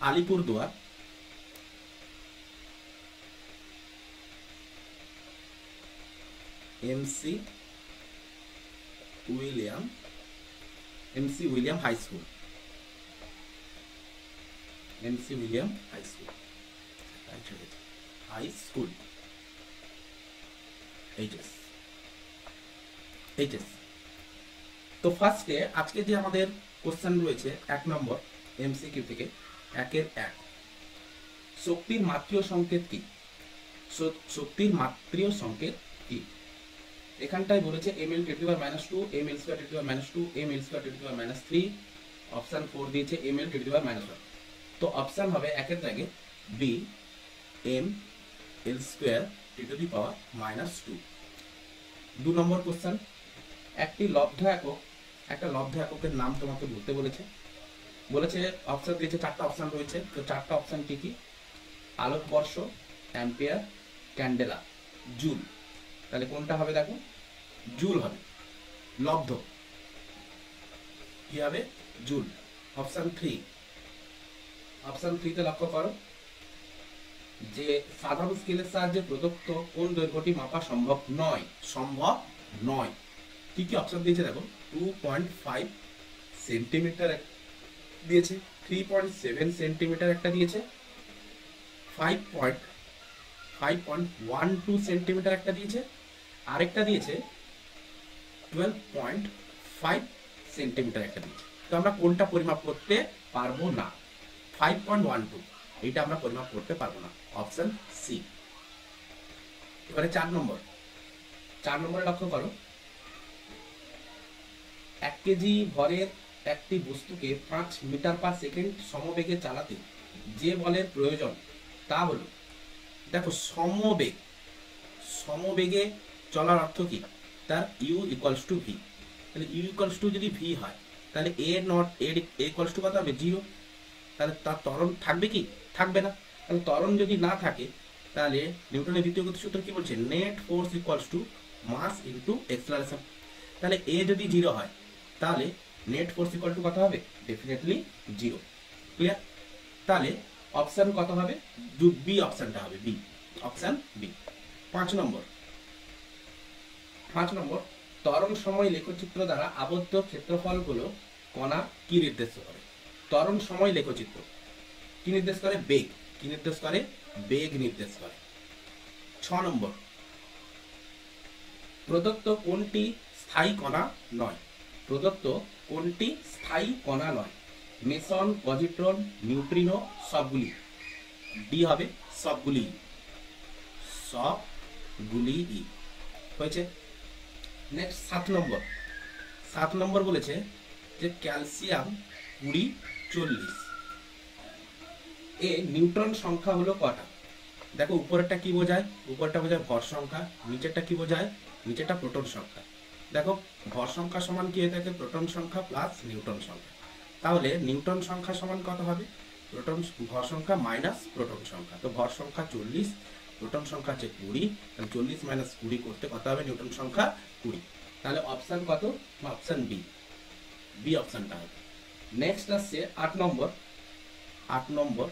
Alipurduar, MC William high school, MC William high school, high school, HS. HS. তো ফার্স্টে আজকে যে আমাদের কোশ্চেন রয়েছে 1 নম্বর এমসিকিউ থেকে 1-1, শক্তির মাত্রিয় সংকেত কি? শক্তির মাত্রিয় সংকেত কি? এখানটায় বলেছে ml × 2, ml² × 2, ml² × 3, অপশন 4 দিয়েছে ml × 1। তো অপশন হবে একের জায়গায় বি, ml² × 2। 2 নম্বর কোশ্চেন, একটা লব্ধ এককের নাম তোমাকে বলতে বলেছে। অপশন দিয়েছে 4টা অপশন রয়েছে। তো 4টা অপশন কি কি? আলোকবর্ষ, অ্যাম্পিয়ার, ক্যান্ডেলা, জুল। তাহলে কোনটা হবে? দেখো জুল হবে। লব্ধ কি হবে? জুল। অপশন 3তে লক্ষ্য করো যে সাধারণ স্কেলের সাহায্যে প্রদত্ত কোন দৈর্ঘ্যটি মাপা সম্ভব নয়। কি কি অপশন দিয়েছে দেখো, 2.5 সেন্টিমিটার দিয়েছে, 3.7 সেন্টিমিটার একটা দিয়েছে, 5.12 সেন্টিমিটার একটা দিয়েছে, আরেকটা দিয়েছে 12.5 সেন্টিমিটার একটা দিয়েছে। তো আমরা কোনটা পরিমাপ করতে পারবো না? 5.12 এইটা আমরা পরিমাপ করতে পারবো না, অপশন সি। এবারে 4 নম্বরে লক্ষ্য করো, 1 কেজি ভরের একটি বস্তুকে 5 মিটার/সেকেন্ড সমবেগে চালাতে যে বলের প্রয়োজন তা হলো, দেখো সমবেগে চলার অর্থ কি? তার u = v। তাহলে u = যদি v হয় তাহলে a = কত হবে? 0। তাহলে তার ত্বরণ থাকবে কি? থাকবে না। তাহলে ত্বরণ যদি না থাকে তাহলে নিউটনের দ্বিতীয় গতির সূত্র কি বলছে? Net force = mass into acceleration. তাহলে a যদি 0 হয় তাহলে নেট ফোর্স কত হবে? ডেফিনেটলি 0। ক্লিয়ার? তাহলে অপশন কত হবে? বি অপশনটা হবে, বি, অপশন বি। 5 নম্বর, ত্বরণ সময় লেখচিত্র দ্বারা আবদ্ধ ক্ষেত্রফলগুলো কণা কি নির্দেশ করে? ত্বরণ সময় লেখচিত্র কি নির্দেশ করে? বেগ। কি নির্দেশ করে? বেগ নির্দেশ করে। 6 নম্বর, প্রদত্ত কোনটি স্থায়ী কণা নয়? মেসন, পজিট্রন, নিউট্রিনো, সবগুলি। ডি হবে সবগুলি হয়েছে। নেক্সট 7 নম্বর বলেছে যে ক্যালসিয়াম 20-40 এ নিউট্রন সংখ্যা হলো কটা? দেখো উপরেরটা কি বোঝায়? উপরেরটা বোঝায় ভর সংখ্যা, নিচেরটা কি বোঝায়? নিচেরটা প্রোটন সংখ্যা। দেখো ভর সংখ্যা সমান কি হয়ে থাকে? প্রোটন সংখ্যা প্লাস নিউট্রন সংখ্যা। তাহলে নিউট্রন সংখ্যা সমান কত হবে? ভর সংখ্যা মাইনাস প্রোটন সংখ্যা। তো ভর সংখ্যা 40, প্রোটন সংখ্যা আছে 20, তাহলে 40 - 20 করতে কত হবে? নিউট্রন সংখ্যা 20। তাহলে অপশন কত? অপশন বি অপশনটা হবে। নেক্সট আসছে 8 নম্বর।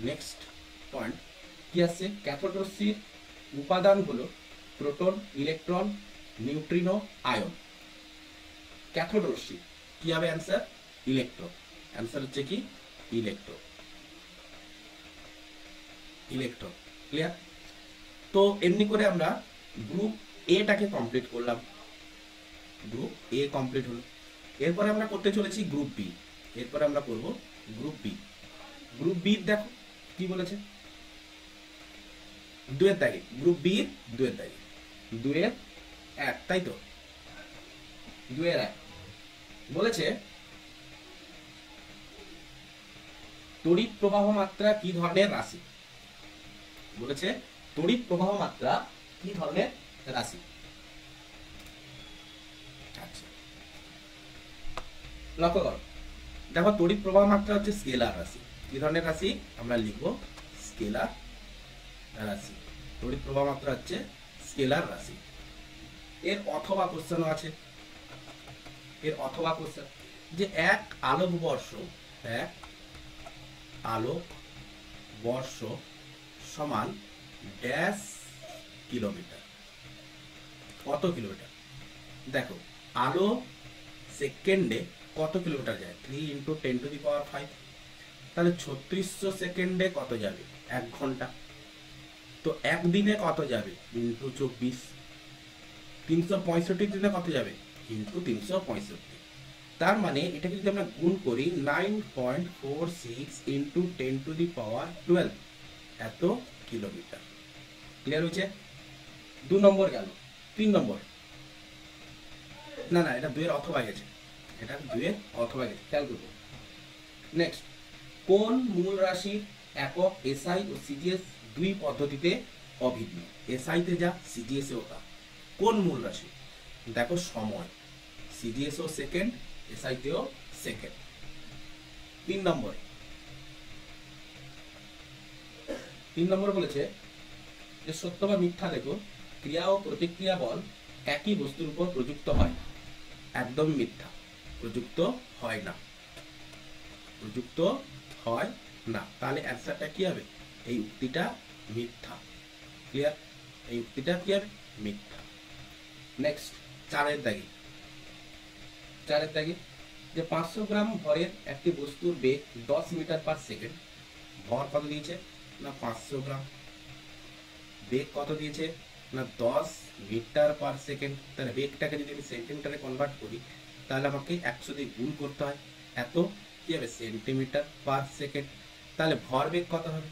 নেক্সট পয়েন্ট কি আসছে? ক্যাথোড রশ্মির উপাদান হলো proton, electron, neutrino, ion. Cathode রশ্মি কি হবে? Answer electron. অ্যান্সার হচ্ছে কি? ইলেকট্রন। ক্লিয়ার? তো এমনি করে আমরা গ্রুপ এটাকে কমপ্লিট করলাম। গ্রুপ এ কমপ্লিট হলো। এরপরে আমরা করতে চলেছি গ্রুপ বি। এরপরে আমরা করব গ্রুপ বি। গ্রুপ বি দেখো কি বলেছে? 2 এর দাগে, গ্রুপ বি 2 এর দাগে, 2 এর 1, তাই তো? 2 এর 1 বলেছে তড়িৎ প্রবাহ মাত্রা কি ধরনের রাশি? বলেছে তড়িৎ প্রবাহ মাত্রা কি ধরনের রাশি? আচ্ছা লক্ষ্য করো, দেখো তড়িৎ প্রবাহ মাত্রা হচ্ছে স্কেলার রাশি। কি ধরনের রাশি? আমরা লিখব স্কেলার রাশি। তড়িৎ প্রবাহ মাত্রা হচ্ছে স্কেলার রাশি। এর অথবা কোশ্চেনও আছে। যে এক আলোক বর্ষ সমান ড্যাশ কিলোমিটার। কত কিলোমিটার? দেখো আলো সেকেন্ডে কত কিলোমিটার যায়? 3 × 10⁵। তাহলে 3600 সেকেন্ডে কত যাবে? 1 ঘন্টা। তো একদিনে কত যাবে? ইন্টু 24। 365 দিনে কত যাবে? ইন্টু 365। তার মানে এটাকে যদি আমরা গুণ করি 9.46 ইন্টু 10⁻12 এত কিলোমিটার। ক্লিয়ার হয়েছে? 2 নম্বর গেল। 3 নম্বর, না এটা 2 এর অথবা গেছে, এটা 2 এর অথবা গেছে, খেয়াল করবো। নেক্সট, কোন মূল রাশির একক এসআই ও সিজিএস দুই পদ্ধতিতে অভিন্ন? এসআই তে যা, সিজিএস এও তা। কোন মূল রাশি? দেখো সময়, সিজিএস ও সেকেন্ড, এসআই তেও সেকেন্ড। 3 নম্বর বলেছে যে সত্য বা মিথ্যা দেখো, ক্রিয়া ও প্রতিক্রিয়া বল একই বস্তুর উপর প্রযুক্ত হয়। একদম মিথ্যা, প্রযুক্ত হয় না, প্রযুক্ত হয় না। তাহলে অ্যান্সারটা কি হবে? এই উক্তিটা মিথ্যা। ক্লিয়ার? এই উক্তিটা কি হবে? মিথ্যা। নেক্সট, 4 দাগে যে 500 গ্রাম ভরের একটি বস্তুর বেগ 10 মিটার পার সেকেন্ড। ভর কত দিয়েছে? না 500 গ্রাম। বেগ কত দিয়েছে? না 10 মিটার পার সেকেন্ড। তাহলে বেগটাকে যদি আমি সেন্টিমিটারে কনভার্ট করি তাহলে আমাকে 100 দিয়ে গুণ করতে হয়। এত কি হবে? Centimetre per second. তাহলে ভরবেগ কত হবে?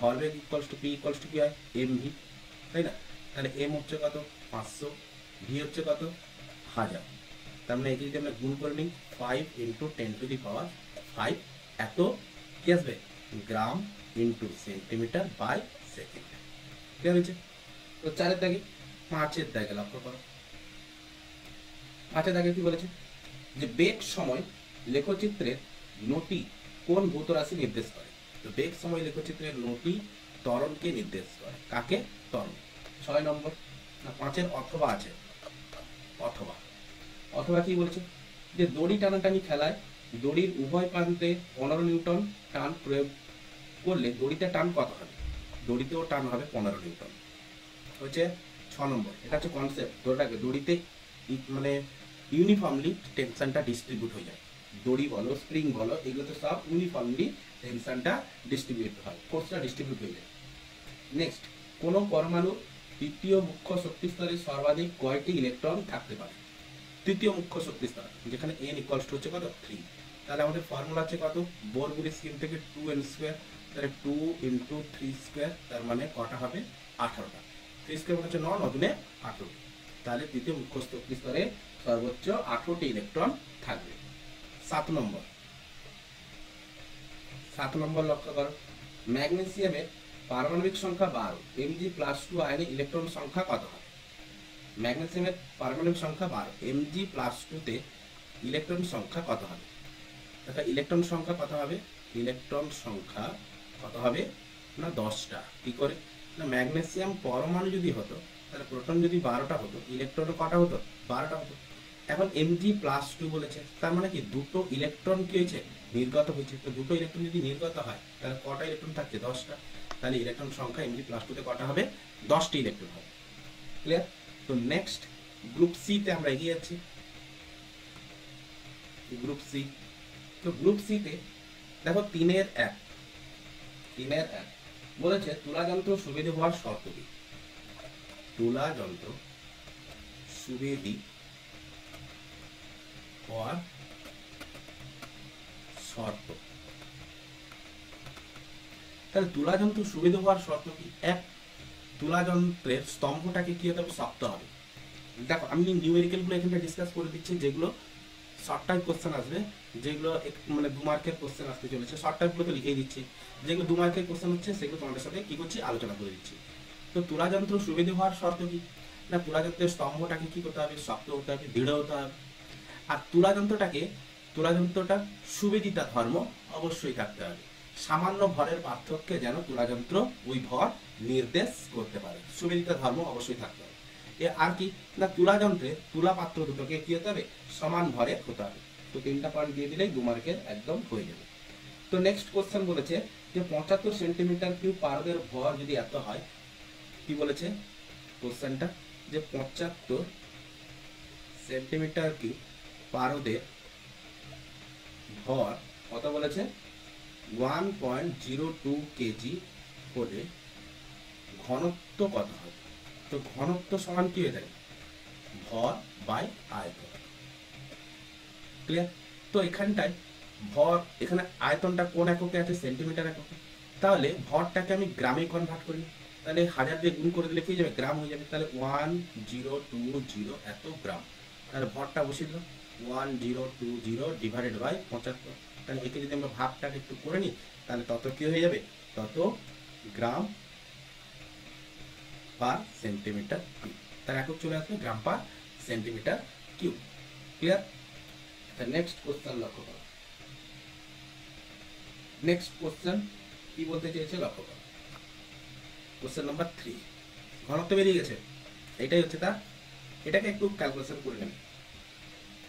ভরবেগ equals to P equals to কি হয়? mv, তাই না? তাহলে m হচ্ছে কত? 500, v হচ্ছে কত? 1000। তার মানে একে যদি আমরা গুণ করে নিই 5 × 10⁵ এত কি আসবে? Gram into centimetre by second. Clear হয়েছে? তো 4 দাগে। 5 দাগে লক্ষ্য করো। 5 দাগে কি বলেছে? যে বেগ সময় লেখচিত্রের নতি কোন ভৌত রাশি নির্দেশ করে? তো বেগ সময় লেখচিত্রের নতি ত্বরণকে নির্দেশ করে। কাকে? ত্বরণ। 6 নম্বর, না 5 অথবা আছে। অথবা কি বলেছে? যে দড়ি টানাটানি খেলায় দড়ির উভয় প্রান্তে 15 নিউটন টান প্রয়োগ করলে দড়িতে টান কত হবে? দড়িতেও টান হবে 15 নিউটন। হচ্ছে 6 নম্বর। এটা হচ্ছে কনসেপ্ট। দড়িটাকে দড়িতে মানে ইউনিফর্মলি টেনশনটা ডিস্ট্রিবিউট হয়ে যায়। দড়ি বলো, স্প্রিং বলো, এগুলোতে সব ইউনিফর্মলি টেনশনটা ডিস্ট্রিবিউট হয়, ফোর্সটা ডিস্ট্রিবিউট হয়ে যায়। নেক্সট, কোন পরমাণু তৃতীয় মুখ্য শক্তি স্তরে সর্বাধিক কয়টি ইলেকট্রন থাকতে পারে? তৃতীয় মুখ্য শক্তি স্তর, যেখানে n ইকুয়ালস টু হচ্ছে কত? 3। তাহলে আমাদের ফর্মুলা আছে কত? বোরগুলির স্কিম থেকে 2n², তাহলে 2 × 3², তার মানে কটা হবে? 18টা। 3² মানে হচ্ছে 9, 9 18। তাহলে তৃতীয় মুখ্য শক্তি স্তরে সর্বোচ্চ 18টি ইলেকট্রন থাকবে। 7 নম্বর লক্ষ্য করো। ম্যাগনেসিয়ামের পারমাণবিক সংখ্যা 12, Mg+2 আয়নে ইলেকট্রন সংখ্যা কত হবে? ম্যাগনেসিয়ামের পারমাণবিক সংখ্যা 12, Mg+2 তে ইলেকট্রন সংখ্যা কত হবে? দেখো ইলেকট্রন সংখ্যা কত হবে? ইলেকট্রন সংখ্যা কত হবে? না 10টা। কি করে? না ম্যাগনেসিয়াম পরমাণু যদি হতো তাহলে প্রোটন যদি 12টা হতো, ইলেকট্রন কটা হতো? 12টা হতো। এখন Mg+2 বলেছে, তার মানে কি দুটো ইলেকট্রন কি হয়েছে? নির্গত হয়েছে। তো দুটো ইলেকট্রন যদি নির্গত হয় তাহলে কটা ইলেকট্রন থাকছে? 10টা। তাহলে ইলেকট্রন সংখ্যা Mg+2 তে কটা হবে? 10টি ইলেকট্রন হবে। ক্লিয়ার? তো নেক্সট, গ্রুপ সি তে আমরা এগিয়ে যাচ্ছি। Group C. তো গ্রুপ সি তে দেখো 3-1 বলেছে তুলা যন্ত্র সুবেদী হওয়ার শর্ত কি? তুলা যন্ত্র সুবেদী হওয়ার শর্ত। তাহলে তুলা যন্ত্র সুবেদী হওয়ার শর্ত কি? 1, তুলা যন্ত্রের স্তম্ভটাকে কি হতে হবে? শক্ত হবে। দেখো আমি নিউমেরিক্যাল গুলো এখানে ডিসকাস করে দিচ্ছি, যেগুলো শর্ট টাইপ কোশ্চেন আসবে, যেগুলো মানে 2 মার্কের কোশ্চেন আসতে চলেছে। শর্ট টাইপ গুলো তো লিখেই দিচ্ছি, যেগুলো 2 মার্কের কোশ্চেন হচ্ছে সেগুলো তোমাদের সাথে কি করছি? আলোচনা করে দিচ্ছি। তো তুলা যন্ত্র সুবেদী হওয়ার শর্ত কি? না তুলা যন্ত্রের স্তম্ভটাকে কি করতে হবে? শক্ত হতে হবে, দৃঢ় হতে হবে। আর তুলা যন্ত্রটা সুবেদিতা ধর্ম অবশ্যই থাকতে হবে। সামান্য ভরের পার্থক্যে যেন তুলা যন্ত্র ওই ভর নির্দেশ করতে পারে, সুবেদিতা ধর্ম অবশ্যই থাকতে হবে। আর কি? না তুলা যন্ত্রে তুলা পাত্র দুটোকে কি হতে হবে? সমান ভরে হতে হবে। তো 3টা পয়েন্ট দিয়ে দিলেই 2 মার্কের একদম হয়ে যাবে। তো নেক্সট কোশ্চেন বলেছে যে 75 সেন্টিমিটার কিউব পারদের ভর যদি এত হয়, কি বলেছে কোশ্চেনটা, যে 75 সেন্টিমিটার কিউব পারদের ভর কত বলেছে 1.02 কেজি হলে ঘনত্ব কত হবে। তো ঘনত্ব সমান কি হয়ে থাকে, ভর বাই আয়তন। ক্লিয়ার? তো এখানটায় ভর, এখানে আয়তনটা কোন এককে আছে, সেন্টিমিটার এককে, তাহলে ভরটাকে আমি গ্রামে কনভার্ট করি, তাহলে 1000 দিয়ে গুণ করে দিলে কি হয়ে যাবে, গ্রাম হয়ে যাবে। তাহলে 1020 এত গ্রাম, তাহলে ভরটা বসিয়ে দিলাম 1020 ডিভাইডেড বাই 75। তাহলে একে যদি আমরা ভাগটাকে একটু করে নিই, তাহলে তত কি হয়ে যাবে, তত গ্রাম পার সেন্টিমিটার কিউব, তার একক চলে আসবে gram per centimetre cube. Clear? Next question লক্ষ্য করো। নেক্সট কোশ্চেন কি বলতে চেয়েছে লক্ষ্য করো। কোশ্চেন নাম্বার 3, ঘনত্ব বেরিয়ে গেছে, এটাই হচ্ছে তার, এটাকে একটু ক্যালকুলেশন করে নেবে।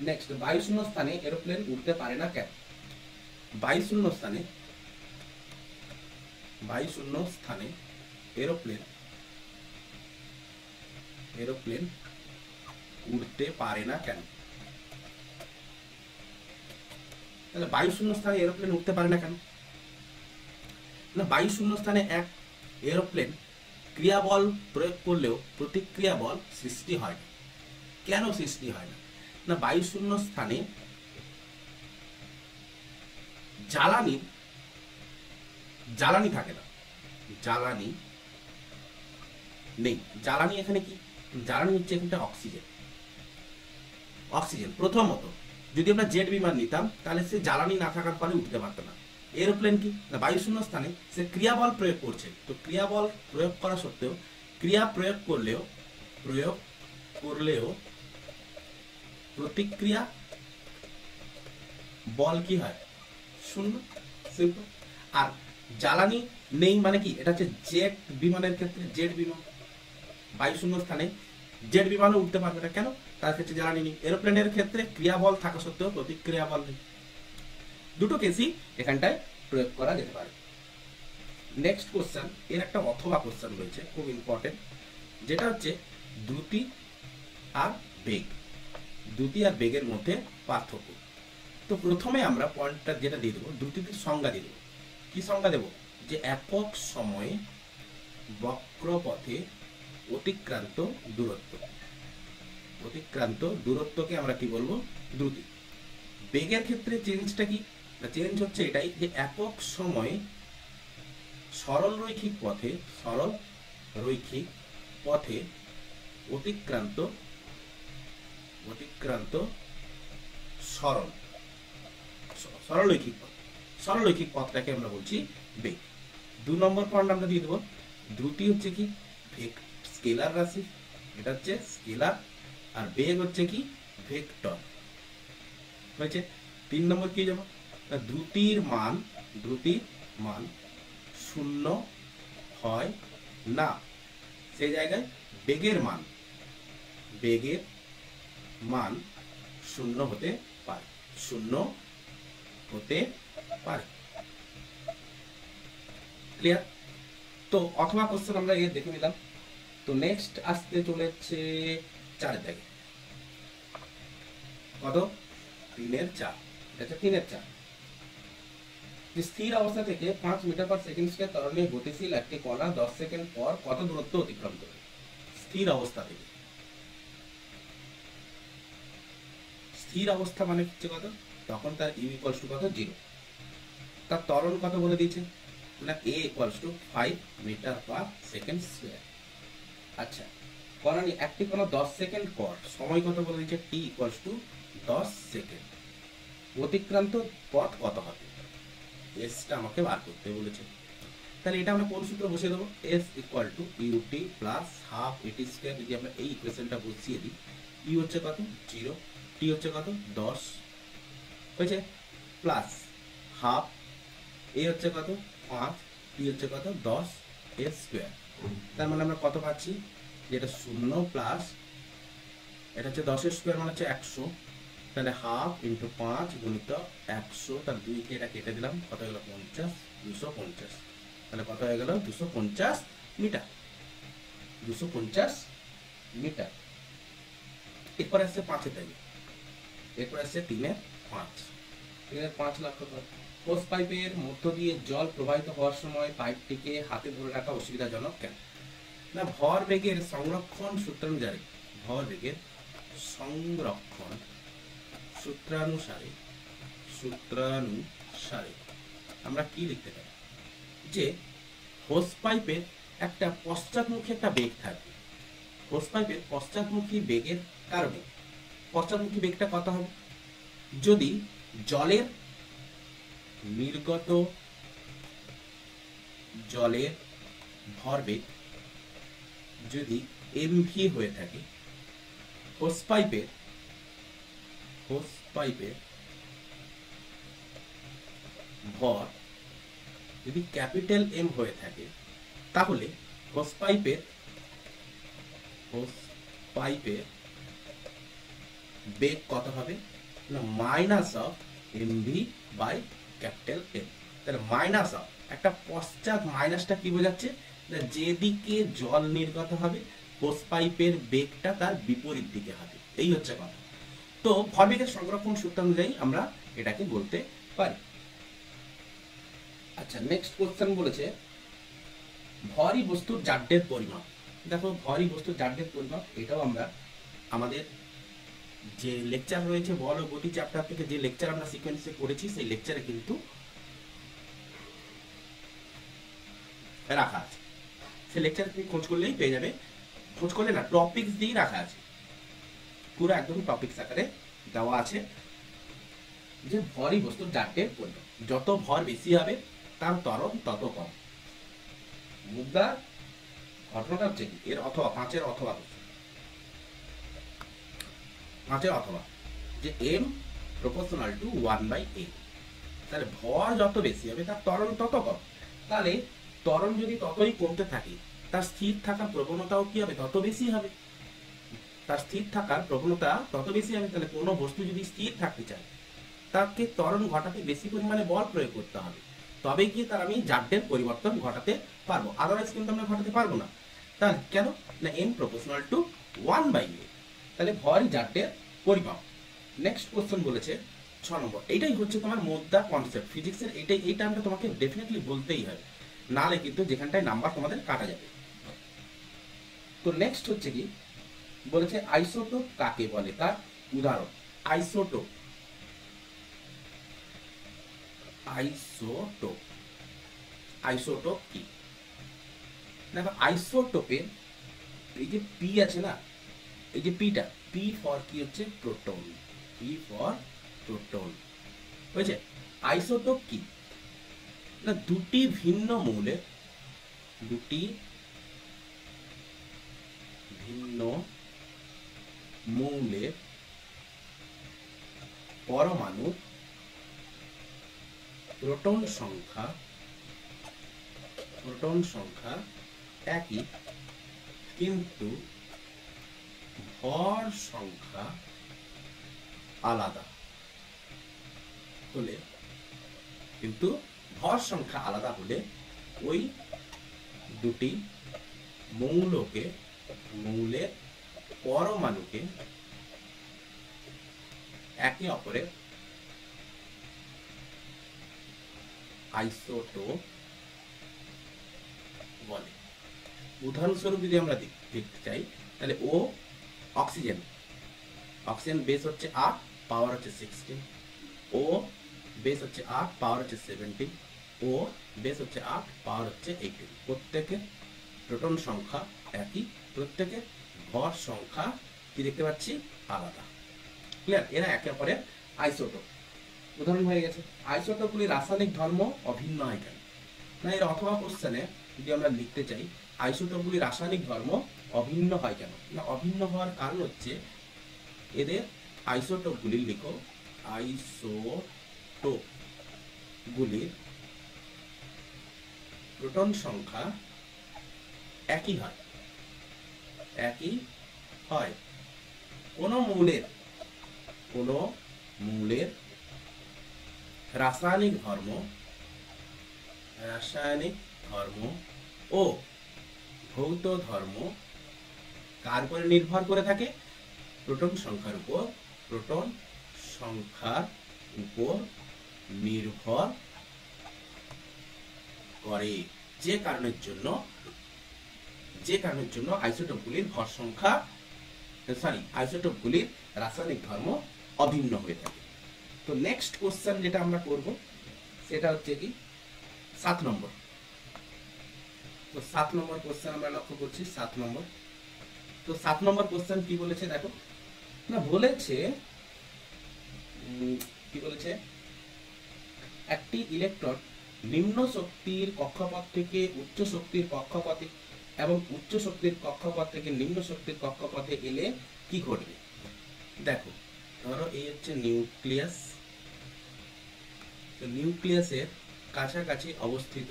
নেক্সট, বায়ুশূন্য স্থানে এরোপ্লেন উঠতে পারে না কেন? বায়ুশূন্য স্থানে এরোপ্লেন উঠতে পারে না কেন? তাহলে বায়ুশূন্য স্থানে এরোপ্লেন উঠতে পারে না কেন? না, বায়ুশূন্য স্থানে এক এরোপ্লেন ক্রিয়া বল প্রয়োগ করলেও প্রতিক্রিয়া বল সৃষ্টি হয় না। কেন সৃষ্টি হয় না? না, বায়ুশূন্য স্থানে জ্বালানি থাকে না, জ্বালানি নেই। জ্বালানি এখানে কি, জ্বালানি হচ্ছে এখানটা অক্সিজেন। প্রথমত যদি আমরা জেট বিমান নিতাম, তাহলে সে জ্বালানি না থাকার ফলে উঠতে পারতো না। এরোপ্লেন কি না, বায়ুশূন্য স্থানে সে ক্রিয়াবল প্রয়োগ করছে, তো ক্রিয়াবল প্রয়োগ করা সত্ত্বেও, ক্রিয়া প্রয়োগ করলেও প্রতিক্রিয়া বল কি হয়, শূন্য। সিম্পল। আর জ্বালানি নেই মানে কি, এটা হচ্ছে জেট বিমানের ক্ষেত্রে, জেট বিমান বায়ুশূন্য স্থানে জেট বিমানও উঠতে পারবে না, কেন, তার ক্ষেত্রে জ্বালানি নেই। এরোপ্লেনের ক্ষেত্রে ক্রিয়াবল থাকা সত্ত্বেও প্রতিক্রিয়া বল নেই। দুটো কেসই এখানটায় প্রয়োগ করা যেতে পারে। নেক্সট কোশ্চেন, এর একটা অথবা কোশ্চেন রয়েছে, খুব ইম্পর্টেন্ট, যেটা হচ্ছে দ্রুতি আর বেগের মধ্যে পার্থক্য। তো প্রথমে আমরা পয়েন্টটা যেটা দিয়ে দেবো, দ্রুতির সংজ্ঞা দিয়ে দেবো। কি সংজ্ঞা দেব, যে একক সময়ে বক্রপথে অতিক্রান্ত দূরত্বকে আমরা কি বলবো, দ্রুতি। বেগের ক্ষেত্রে চেঞ্জটা কি, চেঞ্জ হচ্ছে এটাই, যে একক সময়ে সরল রৈখিক পথে অতিক্রান্ত সরলরৈখিক পথটাকে আমরা বলছি বেগ। 2 নম্বর পয়েন্ট আমরা দিয়ে দেবো, দ্রুতি হচ্ছে কি, স্কেলার রাশি, এটা হচ্ছে স্কেলার, আর বেগ হচ্ছে কি, ভেক্টর হয়েছে। 3 নম্বর কি যাবো, দ্রুতির মান শূন্য হয় না, সেই জায়গায় বেগের মান শূন্য হতে পারে। ক্লিয়ার? তো অথবা কোশ্চেন আমরা এর দেখে নিলাম। তো নেক্সট আসতে চলেছে 4 দাগে, কত, 3-4, এটা 3-4। স্থির অবস্থা থেকে 5 মিটার পার সেকেন্ড স্কয়ার ত্বরণে গতিশীল একটি কণা 10 সেকেন্ড পর কত দূরত্ব অতিক্রম করবে? স্থির অবস্থা মানে হচ্ছে কত, তখন তার ইউ ইকুয়ালস টু কত, 0। তার ত্বরণ কত বলে দিয়েছে না, a equals to 5 metre per second square. আচ্ছা, কণাটি একটি কণা 10 সেকেন্ড পর সময় কত বলে দিয়েছে, t ইকুয়ালস টু 10 সেকেন্ড। অতিক্রান্ত পথ কত হবে, এসটা আমাকে বার করতে বলেছে। তাহলে এটা আমরা কোন সূত্র বসিয়ে দেবো, s equal to U T plus half A T square. যদি আমরা এই ইকুয়েশনটা বসিয়ে দিই, ই হচ্ছে কত, 0, টি হচ্ছে কত, 10 হয়েছে, প্লাস হাফ, এ হচ্ছে কত, 5, টি হচ্ছে কত, 10 এর স্কয়ার। তার মানে আমরা কত পাচ্ছি, যেটা 0 প্লাস এটা হচ্ছে 10 এর স্কয়ার মানে হচ্ছে 100 তাহলে হাফ ইন্টু 5 গুণিতক 100, তার 2 কে এটা কেটে দিলাম, কত হয়ে গেল 50, 250। তাহলে কত হয়ে গেল 250 মিটার, 250 মিটার। এরপর আসছে 5-এর দাগে, এরপর আসছে 3-এর 5। 3-এর 5 লক্ষ্য করো। হোস পাইপের মধ্য দিয়ে জল প্রবাহিত হওয়ার সময় পাইপটিকে হাতে ধরে রাখা অসুবিধাজনক কেন? না, ভর বেগের সংরক্ষণ সূত্রানুসারে, ভর বেগের সংরক্ষণ সূত্রানুসারে আমরা কি লিখতে পারি যে হোস পাইপের একটা পশ্চাৎমুখী একটা বেগ থাকবে। হোস পাইপের পশ্চাৎমুখী বেগের কারণে পশ্চাৎমুখী বেগটা কত হবে? যদি জলের নির্গত জলের ভরবেগ যদি এমভি হয়ে থাকে, হোস পাইপের ভর যদি ক্যাপিটাল এম হয়ে থাকে, তাহলে হোস পাইপের বেগ কত হবে? না, minus of MV by capital M. তাহলে মাইনাস অফ একটা পশ্চাৎ, মাইনাসটা কি বোঝাচ্ছে? যেদিকে জল নির্গত হবে হোস পাইপের বেগটা তার বিপরীত দিকে হবে, এই হচ্ছে কথা। তো ভরবেগের সংরক্ষণ সূত্র অনুযায়ী আমরা এটাকে বলতে পারি। আচ্ছা, নেক্সট কোশ্চেন বলেছে ভরই বস্তুর জাড্যের পরিমাপ। দেখো, ভরই বস্তুর জাড্যের পরিমাপ, এটাও আমরা আমাদের যে লেকচার রয়েছে বল ও গতি চ্যাপ্টার থেকে, যে লেকচার আমরা সিকোয়েন্সে করেছি সেই লেকচারে কিন্তু রাখা আছে। সেই লেকচার তুমি খোঁজ করলেই পেয়ে যাবে, খোঁজ করলে না, টপিকস দিয়েই রাখা আছে, পুরো একদম টপিকস আকারে দেওয়া আছে যে ভরই বস্তুর জাড্যের পরিমাপ। যত ভর বেশি হবে তার ত্বরণ তত কম। মুদ্রার ঘটনাটা হচ্ছে কি, এর অথবা 5-এর অথবা যে m প্রপোর্শনাল টু 1/a। তাহলে ভর যত বেশি হবে তার ত্বরণ তত কম। তাহলে ত্বরণ যদি ততই কমতে থাকে, তার স্থির থাকার প্রবণতাও কি হবে? তত বেশি হবে। তার স্থির থাকার প্রবণতা তত বেশি হবে। তাহলে কোনো বস্তু যদি স্থির থাকতে চায়, তাকে ত্বরণ ঘটাতে বেশি পরিমাণে বল প্রয়োগ করতে হবে, তবে গিয়ে তার আমি জাড্যের পরিবর্তন ঘটাতে পারবো, আদারওয়াইজ কিন্তু আমরা ঘটাতে পারবো না। তাহলে কেন? না, m প্রপোর্শনাল টু 1/a। তাহলে ভরই জাড্যের পরিমাপ। নেক্সট কোশ্চেন বলেছে 6 নম্বর। এইটাই হচ্ছে তোমার মোদ্দা কনসেপ্ট ফিজিক্সের, এই টার্মটা তোমাকে ডেফিনেটলি বলতেই হবে, নালে কিন্তু যেখানটায় নাম্বার তোমাদের কাটা যাবে। তো নেক্সট হচ্ছে কি বলেছে আইসোটোপ কাকে বলে, তার উদাহরণ। আইসোটোপ কি? দেখো, আইসোটোপের এই যে পি আছে না, এই যে পিটা, পি ফর কি হচ্ছে? প্রোটন। পি ফর প্রোটন হয়েছে। আইসোটোপ কি না, দুটি ভিন্ন মৌলের পরমাণু প্রোটন সংখ্যা একই, কিন্তু ভর সংখ্যা আলাদা হলে, ওই দুটি মৌলের পরমাণুকে একে অপরের আইসোটোপ বলে। উদাহরণস্বরূপ যদি আমরা দেখতে চাই, তাহলে ও অক্সিজেন বেস হচ্ছে 8, পাওয়ার হচ্ছে 16, ও বেস হচ্ছে 8, পাওয়ার হচ্ছে 17, ও বেস হচ্ছে 8, পাওয়ার হচ্ছে 18। প্রত্যেকের প্রোটন সংখ্যা একই, প্রত্যেকের ভর সংখ্যা কি দেখতে পাচ্ছি? আলাদা। ক্লিয়ার? এরা একে অপরের আইসোটোপ। উদাহরণ হয়ে গেছে। আইসোটোপগুলির রাসায়নিক ধর্ম অভিন্ন হয় কেন? না, এর অথবা কোশ্চেনে যদি আমরা লিখতে চাই আইসোটোপগুলির রাসায়নিক ধর্ম অভিন্ন হয় কেন, না, অভিন্ন হওয়ার কারণ হচ্ছে এদের আইসোটোপগুলির, লিখো, আইসোটোপগুলির প্রোটন সংখ্যা একই হয়। কোন মৌলের কোনো মৌলের রাসায়নিক ধর্ম ও ভৌত ধর্ম কার উপরে নির্ভর করে থাকে? প্রোটন সংখ্যার উপর নির্ভর করে। যে কারণের জন্য আইসোটোপগুলির রাসায়নিক ধর্ম অভিন্ন হয়ে থাকে। তো নেক্সট কোশ্চেন যেটা আমরা করব সেটা হচ্ছে কি 7 নম্বর। তো 7 নম্বর কোশ্চেন আমরা লক্ষ্য করছি। 7 নম্বর, তো 7 নম্বর কোশ্চেন কি বলেছে দেখো না, বলেছে একটি ইলেকট্রন নিম্ন শক্তির কক্ষপথ থেকে উচ্চ শক্তির কক্ষপথে এবং উচ্চ শক্তির কক্ষপথ থেকে নিম্ন শক্তির কক্ষপথে এলে কি ঘটবে? দেখো, ধরো এই হচ্ছে নিউক্লিয়াস। তো নিউক্লিয়াসের কাছাকাছি অবস্থিত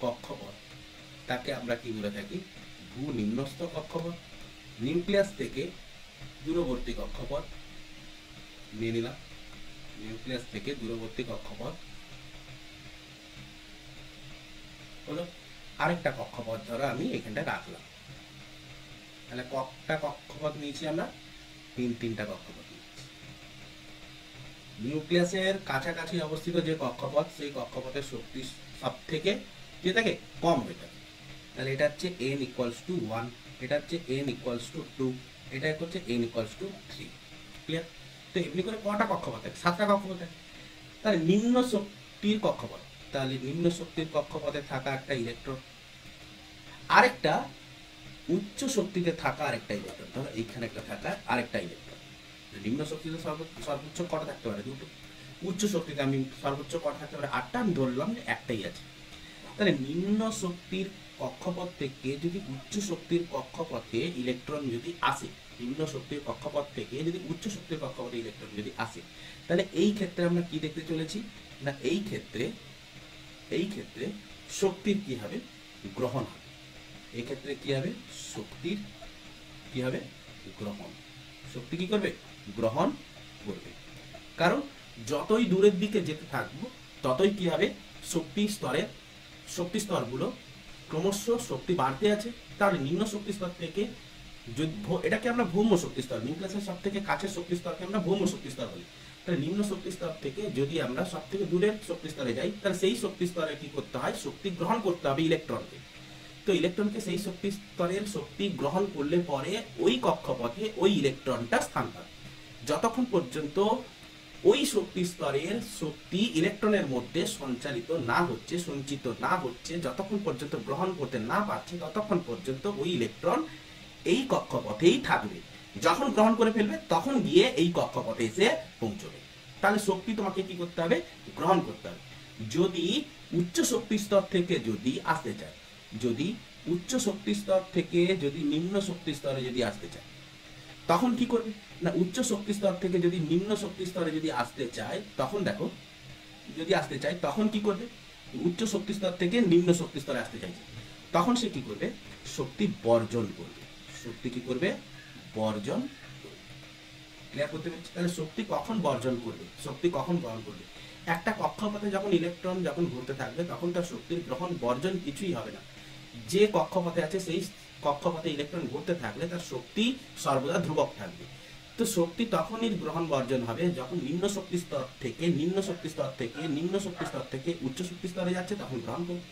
কক্ষপথ তাকে আমরা কি বলে থাকি? ভূ নিম্নস্থ কক্ষপথ। নিউক্লিয়াস থেকে দূরবর্তী কক্ষপথ নিয়ে নিলাম, নিউক্লিয়াস থেকে দূরবর্তী কক্ষপথ হলো আরেকটা কক্ষপথ। ধরো আমি এখানটা রাখলাম, তাহলে কটা কক্ষপথ নিয়েছি আমরা? তিনটা কক্ষপথ নিয়েছি। নিউক্লিয়াসের কাছাকাছি অবস্থিত যে কক্ষপথ, সেই কক্ষপথের শক্তি সব থেকে কি থাকে? কম হয়ে থাকে। তাহলে এটা হচ্ছে n = 1, এটা হচ্ছে n = 2, এটা হচ্ছে n = 3। ক্লিয়ার? তো এমনি করে কটা কক্ষপথ থাকে? 7টা কক্ষপথ থাকে। তাহলে নিম্ন শক্তির কক্ষপথ, তাহলে নিম্ন শক্তির কক্ষপথে থাকা একটা ইলেকট্রন, আরেকটা উচ্চ শক্তিতে থাকা আরেকটা ইলেকট্রন, ধরো এইখানে একটা থাকা আরেকটা ইলেকট্রন। নিম্ন শক্তিতে সর্বোচ্চ কটা থাকতে পারে? 2টো। উচ্চ শক্তিতে আমি সর্বোচ্চ কটা থাকতে পারে? 8টা। আমি ধরলাম যে একটাই আছে। তাহলে নিম্ন শক্তির কক্ষপথ থেকে যদি উচ্চ শক্তির কক্ষপথে ইলেকট্রন যদি আসে, নিম্ন শক্তির কক্ষপথ থেকে যদি উচ্চ শক্তির কক্ষপথে ইলেকট্রন যদি আসে, তাহলে এই ক্ষেত্রে আমরা কি দেখতে চলেছি না, এই ক্ষেত্রে শক্তির কি হবে? গ্রহণ হবে। এই ক্ষেত্রে কি হবে? শক্তির কি হবে? গ্রহণ। শক্তি কি করবে? গ্রহণ করবে। কারণ যতই দূরের দিকে যেতে থাকবো ততই কি হবে? শক্তি স্তরগুলো ক্রমশ শক্তি বাড়তে আছে। তাহলে নিম্ন শক্তি স্তর থেকে এটাকে আমরা ভৌম শক্তি স্তর, নিউক্লিয়াসের সব থেকে কাছের শক্তি স্তরকে আমরা ভৌম শক্তি স্তর বলি। তাহলে নিম্ন শক্তি স্তর থেকে যদি আমরা সব থেকে দূরের শক্তি স্তরে যাই, তাহলে সেই শক্তি স্তরে কি করতে হয়? শক্তি গ্রহণ করতে হবে ইলেকট্রনকে। তো ইলেকট্রনকে সেই শক্তি স্তরের শক্তি গ্রহণ করলে পরে ওই কক্ষপথে ওই ইলেকট্রনটা স্থান পাবে। যতক্ষণ পর্যন্ত ওই শক্তি স্তরের শক্তি ইলেকট্রনের মধ্যে সঞ্চিত না হচ্ছে, যতক্ষণ পর্যন্ত গ্রহণ করতে না পারছে, ততক্ষণ পর্যন্ত ওই ইলেকট্রন এই কক্ষপথেই থাকবে। যখন গ্রহণ করে ফেলবে তখন গিয়ে এই কক্ষপথে এসে পৌঁছবে। তাহলে শক্তি তোমাকে কি করতে হবে? গ্রহণ করতে হবে। যদি উচ্চ শক্তি স্তর থেকে যদি আসতে চায়, যদি উচ্চ শক্তি স্তর থেকে যদি নিম্ন শক্তি স্তরে যদি আসতে চায়, তখন কি করবে না, উচ্চ শক্তি স্তর থেকে যদি নিম্ন শক্তি স্তরে যদি আসতে চায়, তখন দেখো যদি আসতে চায় তখন কি করবে? উচ্চ শক্তি স্তর থেকে নিম্ন শক্তি স্তরে আসতে চাইছে, তখন সে কি করবে? শক্তি বর্জন করবে। শক্তি কি করবে? বর্জন। ক্লিয়ার করতে পারছি? তাহলে শক্তি কখন বর্জন করবে, শক্তি কখন গ্রহণ করবে? একটা কক্ষপথে যখন ইলেকট্রন যখন ঘুরতে থাকবে তখন তার শক্তির গ্রহণ বর্জন কিছুই হবে না। যে কক্ষপথে আছে সেই কক্ষপথে ইলেকট্রন ঘুরতে থাকলে তার শক্তি সর্বদা ধ্রুবক থাকবে। তো শক্তি তখনই গ্রহণ বর্জন হবে যখন নিম্ন শক্তি স্তর থেকে উচ্চ শক্তি স্তরে যাচ্ছে, তখন গ্রহণ করবে।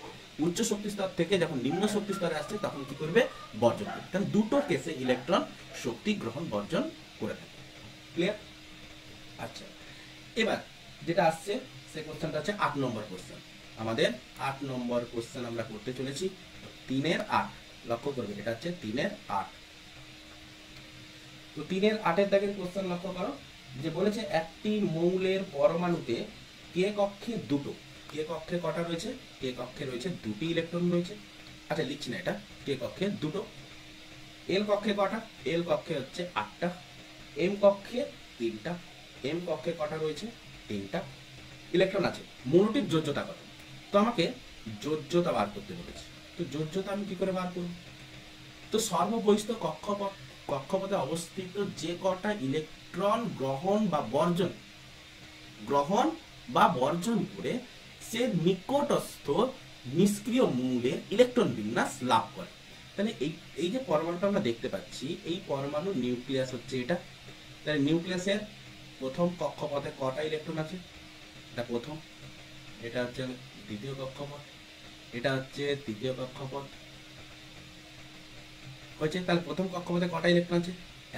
উচ্চ শক্তি স্তর থেকে যখন নিম্ন শক্তি স্তরে আসছে তখন কি করবে? বর্জন করবে। কারণ দুটো কেসে ইলেকট্রন শক্তি গ্রহণ বর্জন করে থাকে। ক্লিয়ার? আচ্ছা, এবার যেটা আসছে সেই কোশ্চেনটা হচ্ছে 8 নম্বর কোশ্চেন। আমাদের 8 নম্বর কোশ্চেন আমরা করতে চলেছি 3-8। লক্ষ্য করবে, এটা হচ্ছে 3-8। তো 3-8 দাগের কোশ্চেন লক্ষ্য করো, যে বলেছে একটি মৌলের পরমাণুতে কে কক্ষে দুটো, কে কক্ষে কটা রয়েছে? কে কক্ষে রয়েছে 2টি ইলেকট্রন রয়েছে। আচ্ছা, লিখছি না এটা, কে কক্ষে 2টো। এল কক্ষে কটা? এল কক্ষে হচ্ছে 8টা। এম কক্ষে 3টা। এম কক্ষে কটা রয়েছে? 3টা ইলেকট্রন আছে। মৌলটির যোজ্যতা কত? তো আমাকে যোজ্যতা বার করতে বলেছে। তো যোজ্যতা আমি কি করে বার করব? তো সর্ববহিস্থ কক্ষপথে অবস্থিত যে কটা ইলেকট্রন গ্রহণ বা বর্জন করে সে নিকটস্থ নিষ্ক্রিয় মৌলের ইলেকট্রন বিন্যাস লাভ করে। তাহলে এই যে পরমাণুটা আমরা দেখতে পাচ্ছি, এই পরমাণু নিউক্লিয়াস হচ্ছে এটা। তাহলে নিউক্লিয়াসের প্রথম কক্ষপথে কটা ইলেকট্রন আছে? এটা প্রথম, এটা হচ্ছে দ্বিতীয় কক্ষপথ, এটা হচ্ছে তৃতীয় কক্ষপথ হয়েছে। তাহলে প্রথম কক্ষপথে কটা ইলেকট্রন আছে?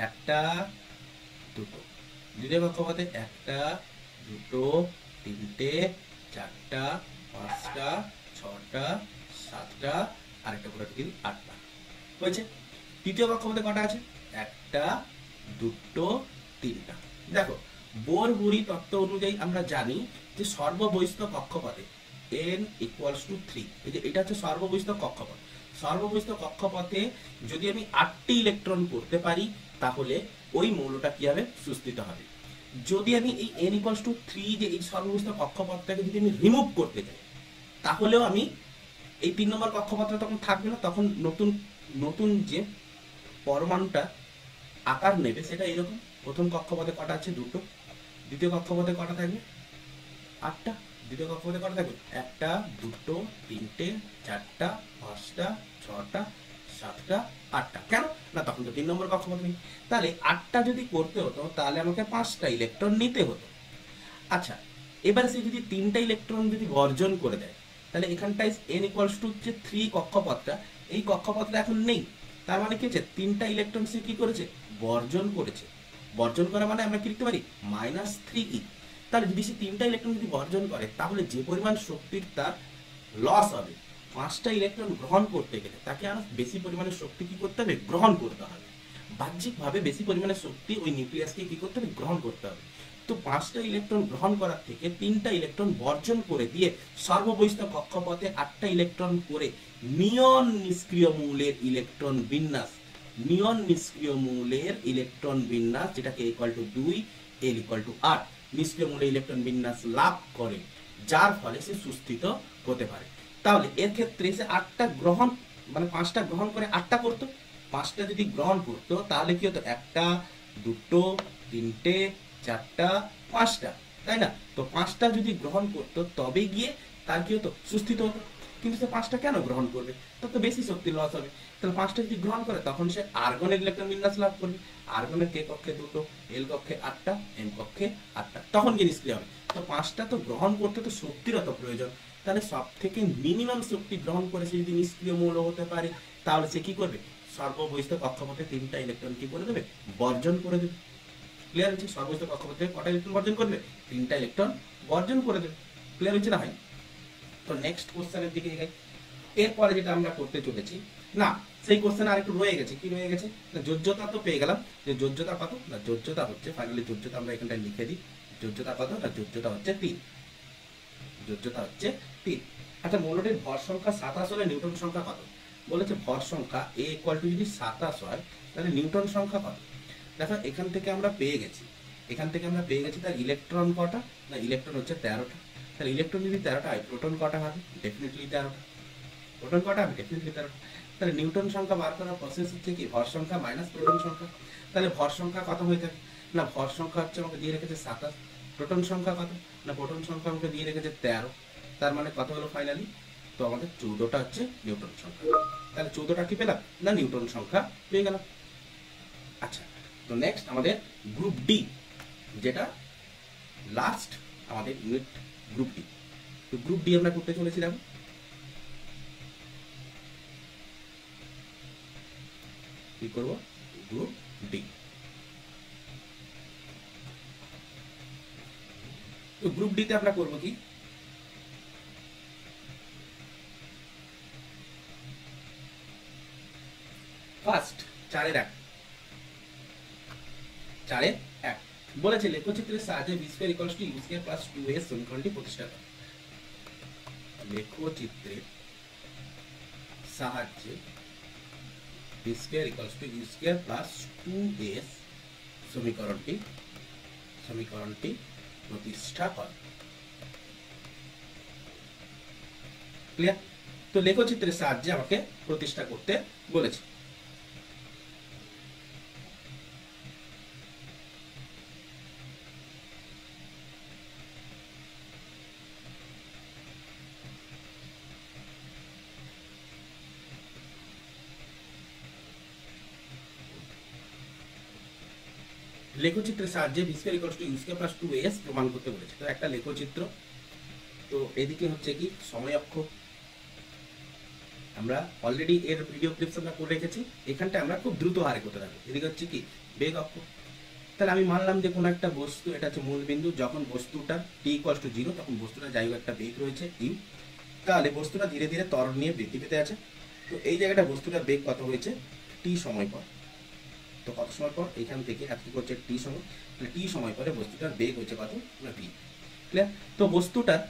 একটা, দুটো। দ্বিতীয় কক্ষপথে একটা, দুটো, তিনটে, চারটা, পাঁচটা, ছটা, সাতটা, আরেকটা পুরো টিকিল, আটটা হয়েছে। তৃতীয় কক্ষপথে কটা আছে? একটা, দুটো, তিনটা। দেখো, বোর-বুরি তত্ত্ব অনুযায়ী আমরা জানি যে সর্ববহিস্থ কক্ষপথে n = 3। এই যে এটা হচ্ছে সর্ববহিস্থ কক্ষপথ। সর্ববহিস্থ কক্ষপথে যদি আমি 8টি ইলেকট্রন করতে পারি তাহলে ওই মৌলটা কি হবে? সুস্থিত হবে। যদি আমি এই n = 3 যে এই সর্ববহিস্থ কক্ষপথটাকে যদি আমি রিমুভ করতে চাই তাহলেও আমি এই 3 নম্বর কক্ষপথটা তখন থাকবে না, তখন নতুন যে পরমাণুটা আকার নেবে সেটা এরকম। প্রথম কক্ষপথে কটা আছে? দুটো। দ্বিতীয় কক্ষপথে কটা থাকবে? 8টা। দ্বিতীয় কক্ষপথে কটা থাকবে? একটা, দুটো, তিনটে, চারটা, পাঁচটা, ছটা, সাতটা, আটটা। কেন না? তখন তো 3 নম্বর কক্ষপথ নেই। তাহলে 8টা যদি করতে হতো তাহলে আমাকে 5টা ইলেকট্রন নিতে হতো। আচ্ছা, এবার সে যদি 3টা ইলেকট্রন যদি বর্জন করে দেয় তাহলে এখানটায় n = 3 কক্ষপথটা, এই কক্ষপথটা এখন নেই। তার মানে কি হচ্ছে? 3টা ইলেকট্রন সে কি করেছে? বর্জন করেছে। বর্জন করা মানে আমরা কি লিখতে পারি? -3e। তাহলে যদি সে 3টা ইলেকট্রন যদি বর্জন করে তাহলে যে পরিমাণ শক্তির তার লস হবে, 5টা ইলেকট্রন গ্রহণ করতে গেলে তাকে আরো বেশি পরিমাণে শক্তি কি করতে হবে? গ্রহণ করতে হবে। বাহ্যিকভাবে বেশি পরিমাণে শক্তি ওই নিউক্লিয়াসকে কি করতে হবে? গ্রহণ করতে হবে। তো 5টা ইলেকট্রন গ্রহণ করার থেকে 3টা ইলেকট্রন বর্জন করে দিয়ে সর্ববহিস্থ কক্ষপথে 8টা ইলেকট্রন করে নিয়ন নিষ্ক্রিয় মৌলের ইলেকট্রন বিন্যাস, যেটাকে = 2, L = 8 নিষ্ক্রিয় মৌলের ইলেকট্রন বিন্যাস লাভ করে, যার ফলে সে সুস্থিত হতে পারে। তাহলে এর ক্ষেত্রে সে 8টা গ্রহণ মানে 5টা গ্রহণ করে 8টা করতো। 5টা যদি গ্রহণ করতো তাহলে কি হতো? একটা, দুটো, তিনটে, চারটা, 5টা, তাই না? তো 5টা যদি গ্রহণ করতো তবে গিয়ে তার কি হতো? সুস্থিত হতো। কিন্তু সে 5টা কেন গ্রহণ করবে? তত তো বেশি শক্তি লস হবে। তাহলে 5টা যদি গ্রহণ করে তখন সে আর্গনের ইলেকট্রন বিন্যাস লাভ করবে। আর্গনের k কক্ষে দুটো, L কক্ষে 8টা, M কক্ষে 8টা, তখন কি নিষ্ক্রিয় হবে? তো 5টা তো গ্রহণ করতে তো শক্তির অত প্রয়োজন। তাহলে সব থেকে মিনিমাম শক্তি গ্রহণ করে সে যদি নিষ্ক্রিয় মৌল হতে পারে তাহলে সে কি করবে? সর্ববহিস্থ কক্ষপথে 3টা ইলেকট্রন কি করে দেবে? বর্জন করে দেবে। ক্লিয়ার হচ্ছে? সর্ববহিস্থ কক্ষপথে কটা ইলেকট্রন বর্জন করবে? 3টা ইলেকট্রন বর্জন করে দেবে। ক্লিয়ার হচ্ছে না ভাই? তো নেক্সট কোশ্চেনের দিকে যাই। এরপরে যেটা আমরা করতে চলেছি, না সেই কোশ্চেন আর একটু রয়ে গেছে। কি রয়ে গেছে? না যোজ্যতা তো পেয়ে গেলাম, যে যোজ্যতা কত? না যোজ্যতা হচ্ছে, ফাইনালি যোজ্যতা আমরা এখানটায় লিখে দিই। যোজ্যতা কত? না যোজ্যতা হচ্ছে 3। যোজ্যতা হচ্ছে 3। আচ্ছা, মৌলটির ভর সংখ্যা 27 হলে নিউটন সংখ্যা কত? বলেছে ভর সংখ্যা A = যদি 27 হয় তাহলে নিউটন সংখ্যা কত? দেখো, এখান থেকে আমরা পেয়ে গেছি তার ইলেকট্রন কটা? না ইলেকট্রন হচ্ছে 13টা। তাহলে ইলেকট্রন যদি 13টা হয় প্রোটন কটা হবে? ডেফিনেটলি 13টা। প্রোটন কটা হবে? ডেফিনেটলি 13টা। তাহলে নিউটন সংখ্যা বার করার প্রসেস হচ্ছে কি? ভর সংখ্যা মাইনাস প্রোটন সংখ্যা। তাহলে ভর সংখ্যা কত হয়ে থাকে? না ভর সংখ্যা হচ্ছে আমাকে দিয়ে রেখেছে 27। প্রোটন সংখ্যা কত? না প্রোটন সংখ্যা আমাকে দিয়ে রেখেছে 13। তার মানে কত হলো ফাইনালি? তো আমাদের 14টা হচ্ছে নিউটন সংখ্যা। তাহলে 14টা কি পেলাম? না নিউটন সংখ্যা পেয়ে গেলাম। আচ্ছা, তো নেক্সট আমাদের গ্রুপ ডি, যেটা লাস্ট আমাদের ইউনিট, গ্রুপ ডি। তো গ্রুপ ডি আমরা করতে চলেছিলাম। কি করব? Group D. তো গ্রুপ ডি তে আমরা করব কি? ফার্স্ট 4-এর 1 বলেছে লেখচিত্রের সাহায্যে v² = u² + 2a সমীকরণটি প্রতিষ্ঠা করো। লেখচিত্রের সাহায্যে v² = u² + 2a সমীকরণটি প্রতিষ্ঠা করো। ক্লিয়ার? তো লেখচিত্রের সাহায্যে আমাকে প্রতিষ্ঠা করতে বলেছে। লেখচিত্রের সাহায্যে V square equals to U square plus 2as প্রমাণ করতে বলেছে। তো একটা লেখচিত্র, তো এদিকে হচ্ছে কি সময় অক্ষ, আমরা অলরেডি এর ভিডিও ক্লিপস আমরা করে রেখেছি, এখানটা আমরা খুব দ্রুত হারে করতে থাকবো। এদিকে হচ্ছে কি বেগ অক্ষ। তাহলে আমি মানলাম যে কোনো একটা বস্তু, এটা হচ্ছে মূল বিন্দু, যখন বস্তুটা টি ইকুয়ালস টু 0 তখন বস্তুটা যাই হোক একটা বেগ রয়েছে ইউ, তাহলে বস্তুটা ধীরে ধীরে ত্বরণ নিয়ে বৃদ্ধি পেতে আছে। তো এই জায়গাটা বস্তুটার বেগ কত হয়েছে টি সময় পর, তো কত সময় পর এখান থেকে এত করছে টি সময়, মানে টি সময় পরে বস্তুটার বেগ হচ্ছে কত না ভি। ক্লিয়ার? তো বস্তুটার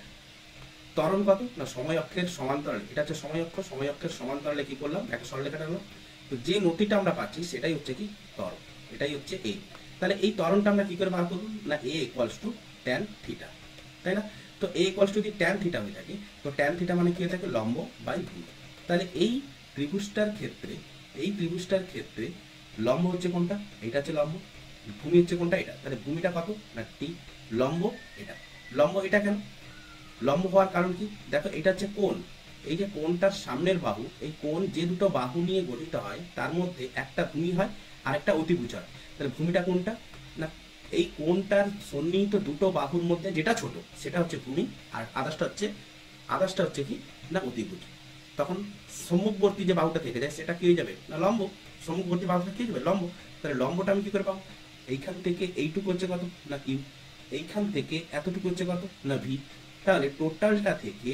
ত্বরণ কত না সময় অক্ষের সমান্তরালে, এটা হচ্ছে সময় অক্ষ, সময় অক্ষের সমান্তরালে কি করলাম একটা সরলরেখা টানলাম। তো যে নতিটা আমরা পাচ্ছি সেটাই হচ্ছে কি ত্বরণ, এটাই হচ্ছে এ। তাহলে এই ত্বরণটা আমরা কি করে বার করব না এ ইকুয়ালস টু ট্যান থিটা, তাই না? তো এ ইকুয়ালস টু যদি ট্যান থিটা হয়ে থাকে, তো ট্যান থিটা মানে কি হয়ে থাকে লম্ব বাই ভূমি। তাহলে এই ত্রিভুজটার ক্ষেত্রে, এই ত্রিভুজটার ক্ষেত্রে লম্ব হচ্ছে কোনটা, এটা হচ্ছে লম্ব, ভূমি হচ্ছে কোনটা এটা, তাহলে ভূমিটা কত না টি, লম্ব এটা, লম্ব এটা কেন লম্ব হওয়ার কারণ কি দেখো, এটা হচ্ছে কোণ, এই যে কোণটার সামনের বাহু, এই কোণ যে দুটো বাহু নিয়ে গঠিত হয় তার মধ্যে একটা ভূমি হয় আর একটা অতিভুজ হয়। তাহলে ভূমিটা কোনটা না এই কোণটার সন্নিহিত দুটো বাহুর মধ্যে যেটা ছোট সেটা হচ্ছে ভূমি, আর আদার্সটা হচ্ছে কি না অতিভুজ। তখন সম্মুখবর্তী যে বাহুটা থেকে যায় সেটা কি হয়ে যাবে না লম্ব, সম্মুখবর্তী বাহুটা কি হয়ে যাবে লম্ব। তাহলে লম্বটা আমি কি করে পাবো, এইখান থেকে এইটুকু হচ্ছে কত না ইউ, এইখান থেকে এতটুকু হচ্ছে কত না ভি। তাহলে টোটালটা থেকে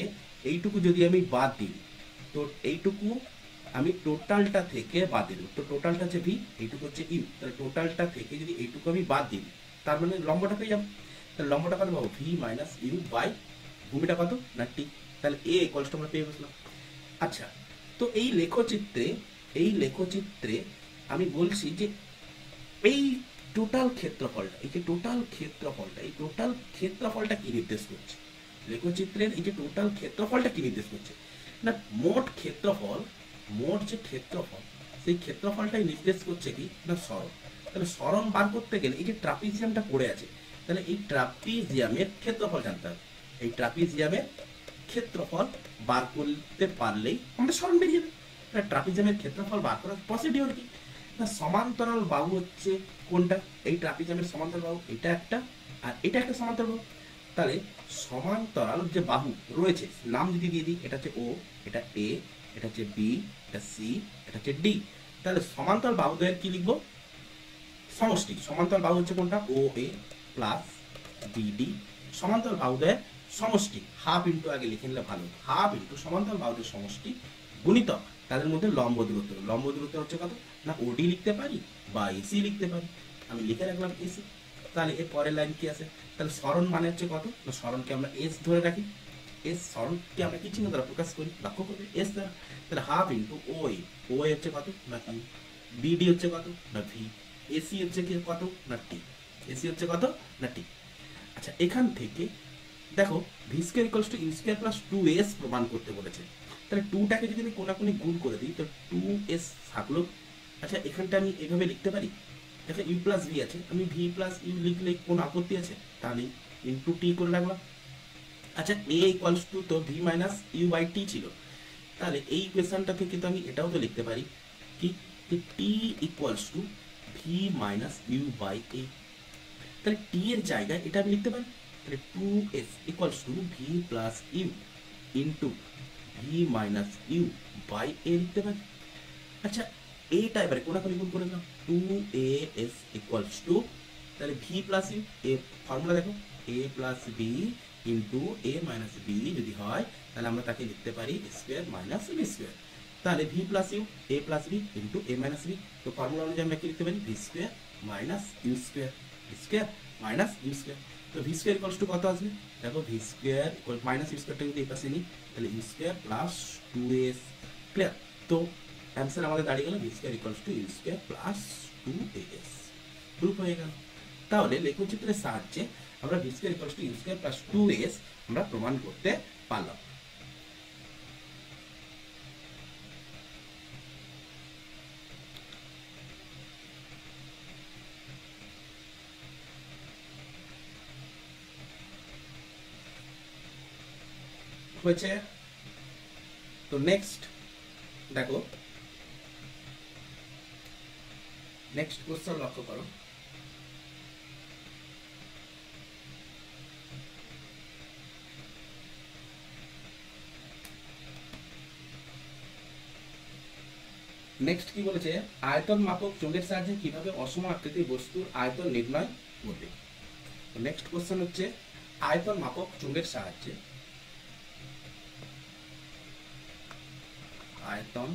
এইটুকু যদি আমি বাদ দিই, তো এইটুকু আমি টোটালটা থেকে বাদ দিলাম, তো টোটালটা হচ্ছে ভি, এইটুকু হচ্ছে ইউ, তাহলে টোটালটা থেকে যদি এইটুকু আমি বাদ দিই তার মানে লম্বটা পেয়ে যাবো। তাহলে লম্বটা কত পাবো ভি মাইনাস ইউ বাই ভূমিটা কত না টি, তাহলে এ ইকুয়ালস আমরা পেয়ে বসলাম। আচ্ছা, তো এই লেখচিত্রে আমি বলছি যে এই টোটাল ক্ষেত্রফলটা, এই যে টোটাল ক্ষেত্রফলটা, এই টোটাল ক্ষেত্রফলটা কি নির্দেশ করছে, লেখচিত্রের এই যে টোটাল ক্ষেত্রফলটা কি নির্দেশ করছে না মোট ক্ষেত্রফল, মোট যে ক্ষেত্রফল সেই ক্ষেত্রফলটাই নির্দেশ করছে কি না সরণ। তাহলে সরণ বার করতে গেলে এই যে ট্রাপিজিয়ামটা পড়ে আছে, তাহলে এই ট্রাপিজিয়ামের ক্ষেত্রফল জানতে হবে, এই ট্রাপিজিয়ামের ক্ষেত্রফল বার করতে পারলেই আমাদের সরণ বেরিয়ে যাবে। ট্রাপিজিয়ামের ক্ষেত্রফল বার করার প্রসিডিওর কি না সমান্তরাল বাহু হচ্ছে কোনটা, এই ট্রাপিজিয়ামের সমান্তরাল বাহু এটা একটা আর এটা একটা সমান্তরাল বাহু। তাহলে সমান্তরাল যে বাহু রয়েছে নাম যদি দিয়ে দিই, এটা হচ্ছে ও, এটা এ, এটা হচ্ছে বি, এটা সি, এটা হচ্ছে ডি। তাহলে সমান্তরাল বাহুদ্বয়ের কি লিখবো সমষ্টি, সমান্তরাল বাহু হচ্ছে কোনটা ও এ প্লাস বিডি, সমান্তরাল বাহুদ্বয়ের সমষ্টি হাফ ইন্টু আগে লিখে নিলে ভালো, হাফ ইন্টু সমান্তরাল বাহুদ্বয়ের সমষ্টি গুণিতক তাদের মধ্যে লম্ব দূরত্ব, লম্ব দূরত্ব হচ্ছে কত না ওডি লিখতে পারি বা এসি লিখতে পারি, আমি লিখে রাখলাম এসি। তাহলে এর পরের লাইন কি আছে, তাহলে সরণ মানে হচ্ছে কত না সরণকে আমরা এস ধরে রাখি, এস সরণকে আমরা কি চিহ্ন দ্বারা প্রকাশ করি লক্ষ্য করবে এস দ্বারা। তাহলে হাফ ইন্টু ও এ হচ্ছে কত না ইউ, বিডি হচ্ছে কত না ভি, এসি হচ্ছে কি কত না টি, এসি হচ্ছে কত না টি। আচ্ছা, এখান থেকে দেখো V square equals to U square plus 2s প্রমাণ করতে বলেছে। তাহলে 2টাকে যদি আমি কোনাকুনি গুণ করে দিই তো 2s থাকলো। আচ্ছা, এখানটা আমি এইভাবে লিখতে পারি, দেখো ইউ প্লাস ভি আছে, আমি ভি প্লাস ইউ লিখলে কোনো আপত্তি আছে তা নেই, ইন্টু টি করে রাখলাম। আচ্ছা, এ ইকুয়ালস টু তো V minus U by T ছিল, তাহলে এই ইকুয়েশনটা থেকে তো আমি এটাও তো লিখতে পারি কি T equals to V minus U by A. তাহলে টি এর জায়গায় এটা আমি লিখতে পারি, তাহলে 2s equals to V plus U into V minus U by A লিখতে পারি। আচ্ছা, এইটা এবারে কোনাকুনি গুণ করে দিলাম 2as ইকুয়ালস টু তাহলে ভি প্লাস ইউ, এ ফর্মুলা দেখো A plus B into A minus B যদি হয় তাহলে আমরা তাকে লিখতে পারি স্কোয়ার মাইনাস বি স্কোয়ার। তাহলে V plus U A plus B into A minus B, তো ফর্মুলা অনুযায়ী আমরা কি লিখতে পারি V square minus U square, square minus U square. তো ভি স্কোয়ার ইকুয়ালস টু কত আসবে দেখো V square equal minus you স্কোয়ারটা যদি এই পাশে নিই তাহলে U square plus 2s। Clear? তো অ্যান্সার আমাদের দাঁড়িয়ে গেল V square equals to U square plus 2as, proof হয়ে গেল। তাহলে লেখচিত্রের সাহায্যে আমরা V square equals to U square plus 2s আমরা প্রমাণ করতে পারলাম। হয়েছে? তো নেক্সট দেখো, নেক্সট কোশ্চেন লক্ষ্য করো, নেক্সট কি বলেছে, আয়তন মাপক চোঙের সাহায্যে কিভাবে অসম আকৃতির বস্তুর আয়তন নির্ণয় করবে। নেক্সট কোশ্চেন হচ্ছে, আয়তন মাপক চোঙের সাহায্যে আয়তন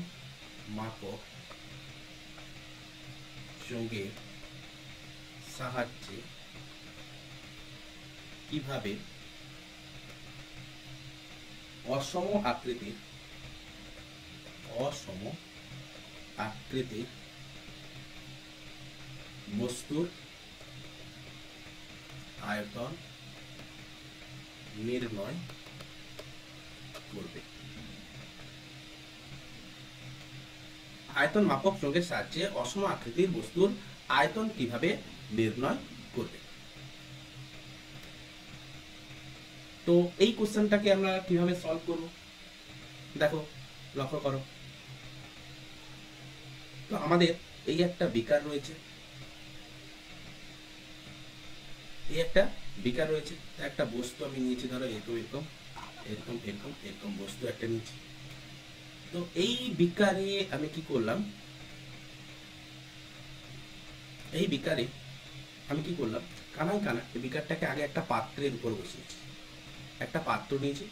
মাপক চোঙের সাহায্যে কিভাবে অসম আকৃতির বস্তুর আয়তন নির্ণয় করবে। আয়তন মাপক চোঙের সাহায্যে অসম আকৃতির বস্তুর আয়তন কিভাবে নির্ণয় করবে। তো এই কোশ্চেনটাকে আমরা কিভাবে সলভ করব, দেখো লক্ষ্য করো। তো আমাদের এই একটা বিকার রয়েছে, একটা বস্তু আমি নিয়েছি, ধরো এরকম এরকম এরকম এরকম বস্তু একটা নিয়েছি। তো এই বিকারে আমি কি করলাম, কানায় এই বিকারটাকে আগে একটা পাত্রের উপর বসিয়েছি, একটা পাত্র নিয়েছি,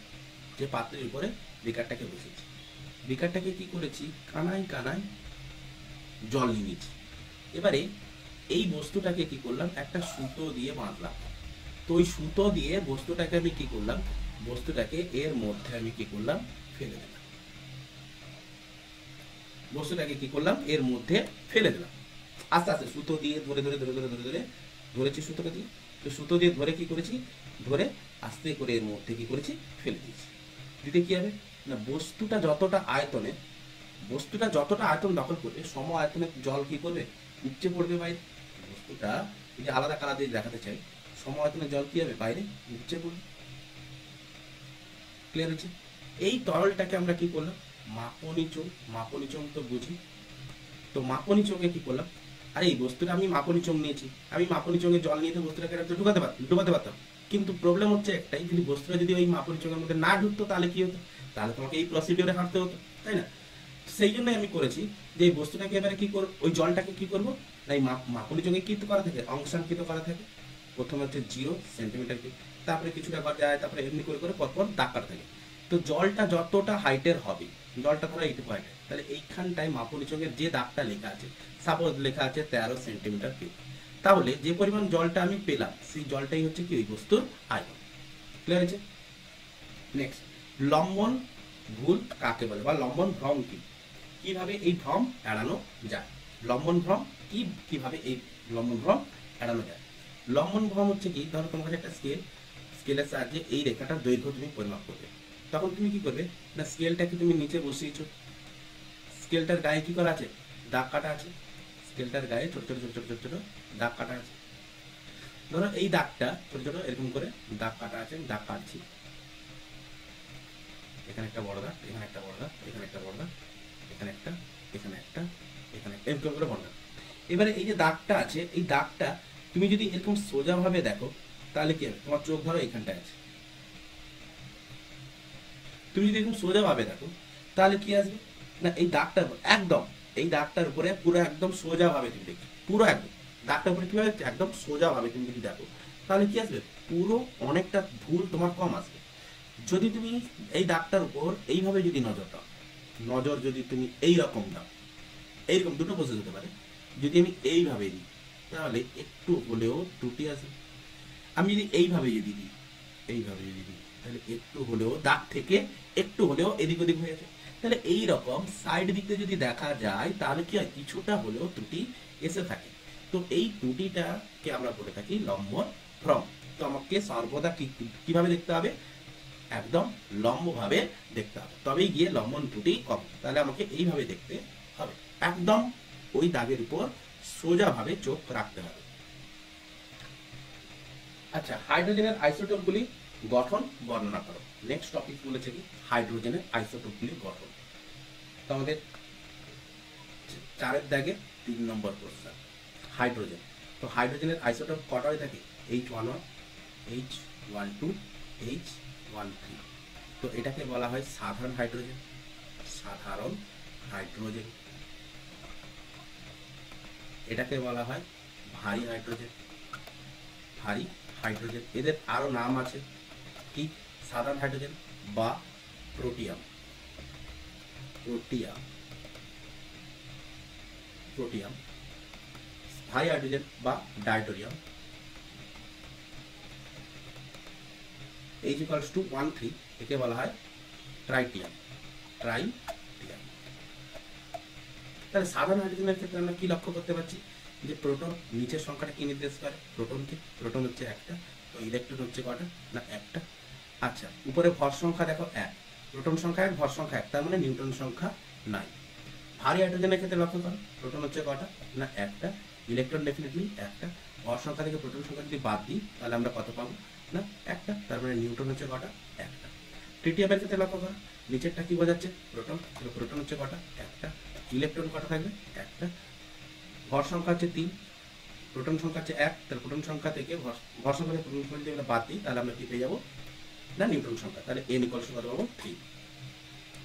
যে পাত্রের উপরে বিকারটাকে বসিয়েছি। বিকারটাকে কি করেছি, কানায় জল নিয়েছি। এবারে এই বস্তুটাকে কি করলাম, একটা সুতো দিয়ে বাঁধলাম। তো ওই সুতো দিয়ে বস্তুটাকে আমি কি করলাম, এর মধ্যে আমি কি করলাম, ফেলে দিলাম। আস্তে আস্তে সুতো দিয়ে ধরেছি, সুতোটা দিয়ে, তো সুতো দিয়ে ধরে কি করেছি, আস্তে করে এর মধ্যে কি করেছি, ফেলে দিয়েছি। দিতে কি হবে না, বস্তুটা যতটা আয়তন দখল করবে, সম আয়তনের জল কি করবে, উপচে পড়বে বাইরে। বস্তুটা যদি আলাদা কালার দিয়ে দেখাতে চাই, সম আয়তনের জল কি হবে, বাইরে উপচে পড়বে। ক্লিয়ার হচ্ছে? এই তরলটাকে আমরা কি করলাম, মাপনী চোঙ তো বুঝি। তো মাপনী চোঙে কি করলাম, আরে এই বস্তুটা আমি মাপনী চোঙ নিয়েছি, আমি মাপনী চোঙে জল নিয়ে তো বস্তুটাকে ডুবাতে পারতাম। কিন্তু প্রবলেম হচ্ছে একটাই, যদি বস্তুটা যদি ওই মাপনী চোঙের মধ্যে না ঢুকতো তাহলে কি হতো, তাহলে তোমাকে এই প্রসিডিওরে হাঁটতে হতো, তাই না? সেই জন্যই আমি করেছি যে এই বস্তুটাকে এবারে কি করব, ওই জলটাকে কি করবো, এই মাপনী চোঙে কি করা থাকে, অংশাঙ্কিত করা থাকে। প্রথমে হচ্ছে 0 সেন্টিমিটার, তারপরে কিছুটা ঘর যায়, তারপরে এমনি করে পরপর দাগ কাটা থাকে। তো জলটা যতটা হাইটের হবে, জলটা ধরো এইটুকু হাইটের, তাহলে এইখানটায় মাপনী চোঙের যে দাগটা লেখা আছে, সাপোজ লেখা আছে 13 সেন্টিমিটার কিউব, তাহলে যে পরিমাণ জলটা আমি পেলাম, সেই জলটাই হচ্ছে কি ওই বস্তুর আয়তন। ক্লিয়ার হয়েছে? নেক্সট, লম্বন ভুল কাকে বলে, বা লম্বন ভ্রম কি, কিভাবে এই ভ্রম এড়ানো যায়। কিভাবে এই লম্বন ভ্রম এড়ানো যায়। লম্বন ভ্রম হচ্ছে কি, ধরো তোমার কাছে একটা স্কেলের সাহায্যে এই রেখাটার দৈর্ঘ্য তুমি পরিমাপ করবে। তখন তুমি কি করবে না, স্কেলটাকে তুমি নিচে বসিয়েছো, স্কেলটার গায়ে কি করা আছে, দাগ কাটা আছে। স্কেলটার গায়ে ছোট ছোট ছোট ছোট ছোট ছোট দাগ কাটা আছে। ধরো এই দাগটা ছোট ছোট এরকম করে দাগ কাটা আছে, দাগ কাটছি। এখানে একটা বড় দাগ, এখানে একটা বড় দাগ, এখানে একটা বড় দাগ, এখানে একটা, এখানে একটা, এখানে এরকম করে বড় দাগ। এবারে এই যে দাগটা আছে, এই দাগটা তুমি যদি এরকম সোজা ভাবে দেখো, তাহলে কি হবে, তোমার চোখ ধরো এখানটায় আছে, তুমি যদি এরকম সোজা ভাবে দেখো তাহলে কি আসবে না, এই দাগটার একদম, এই দাগটার উপরে পুরো একদম সোজা ভাবে তুমি দেখো, পুরো একদম দাগটার উপরে কি হবে, একদম সোজা ভাবে তুমি যদি দেখো, তাহলে কি আসবে, পুরো অনেকটা ভুল তোমার কম আসবে। যদি তুমি এই দাগটার উপর এইভাবে যদি নজর যদি তুমি এইরকম দাও, এইরকম দুটো প্রসেস হতে পারে। যদি আমি এইভাবে দিই তাহলে একটু হলেও ত্রুটি আসবে। আমি যদি এইভাবে যদি দিই তাহলে একটু হলেও দাগ থেকে একটু হলেও এদিক ওদিক হয়ে যাবে। তাহলে এই রকম সাইড দিক দিয়ে যদি দেখা যায় তাহলে কি হয়, কিছুটা হলেও ত্রুটি এসে থাকে। তো এই ত্রুটিটাকে আমরা বলে থাকি লম্বন ভ্রম। তো আমাকে সর্বদা কিভাবে দেখতে হবে, একদম লম্বভাবে দেখতে হবে, তবেই গিয়ে লম্বন ত্রুটি কম। তাহলে আমাকে এইভাবে দেখতে হবে, একদম ওই দাগের উপর সোজাভাবে চোখ রাখতে হবে। আচ্ছা, হাইড্রোজেনের আইসোটোপগুলি গঠন বর্ণনা করো। নেক্সট টপিক বলেছে কি, হাইড্রোজেনের আইসোটোপগুলি গঠন। তো আমাদের 4 দাগে 3 নম্বর কোশ্চেন, হাইড্রোজেন। তো হাইড্রোজেনের আইসোটোপ কটা হয়ে থাকে, H11, H12, H13। তো এটাকে বলা হয় সাধারণ হাইড্রোজেন। এটাকে বলা হয় ভারী হাইড্রোজেন। ভারী হাইড্রোজেন, এদের আরো নাম আছে কি, সাধারণ হাইড্রোজেন বা প্রোটিয়াম। প্রোটিয়াম, প্রোটিয়াম, ভারী হাইড্রোজেন বা ডাইটোরিয়াম। H equals to 1,3, একে বলা হয় ট্রাইটিয়াম। ট্রাইটিয়াম। তাহলে সাধারণ হাইড্রোজেনের ক্ষেত্রে আমরা কি লক্ষ্য করতে পারছি, যে প্রোটন নিচের সংখ্যাটা কি নির্দেশ করে, প্রোটনকে, প্রোটন হচ্ছে একটা, তো ইলেকট্রন হচ্ছে কটা না একটা। আচ্ছা, উপরে ভর সংখ্যা দেখো 1, প্রোটন সংখ্যা 1, ভর সংখ্যা 1, তার মানে নিউটন সংখ্যা নাই। ভারী হাইড্রোজেনের ক্ষেত্রে লক্ষ্য করো, প্রোটন হচ্ছে কটা না একটা, ইলেকট্রন ডেফিনেটলি একটা, ভর সংখ্যা থেকে প্রোটন সংখ্যা যদি বাদ দিই তাহলে আমরা কত পাবো না একটা, তার মানে নিউটন হচ্ছে কটা একটা। ট্রিটিয়ামের ক্ষেত্রে লক্ষ্য করো, নিচেরটা কি বোঝাচ্ছে প্রোটন, তাহলে প্রোটন হচ্ছে কটা একটা, ইলেকট্রন কটা থাকবে একটা, ভর সংখ্যা হচ্ছে 3, প্রোটন সংখ্যা হচ্ছে 1, তাহলে প্রোটন সংখ্যা থেকে ভর সংখ্যা থেকে প্রোটন সংখ্যা যদি আমরা বাদ দিই তাহলে আমরা কি পেয়ে যাবো না নিউটন সংখ্যা, তাহলে n ইকুয়ালস টু কত পাবো 3।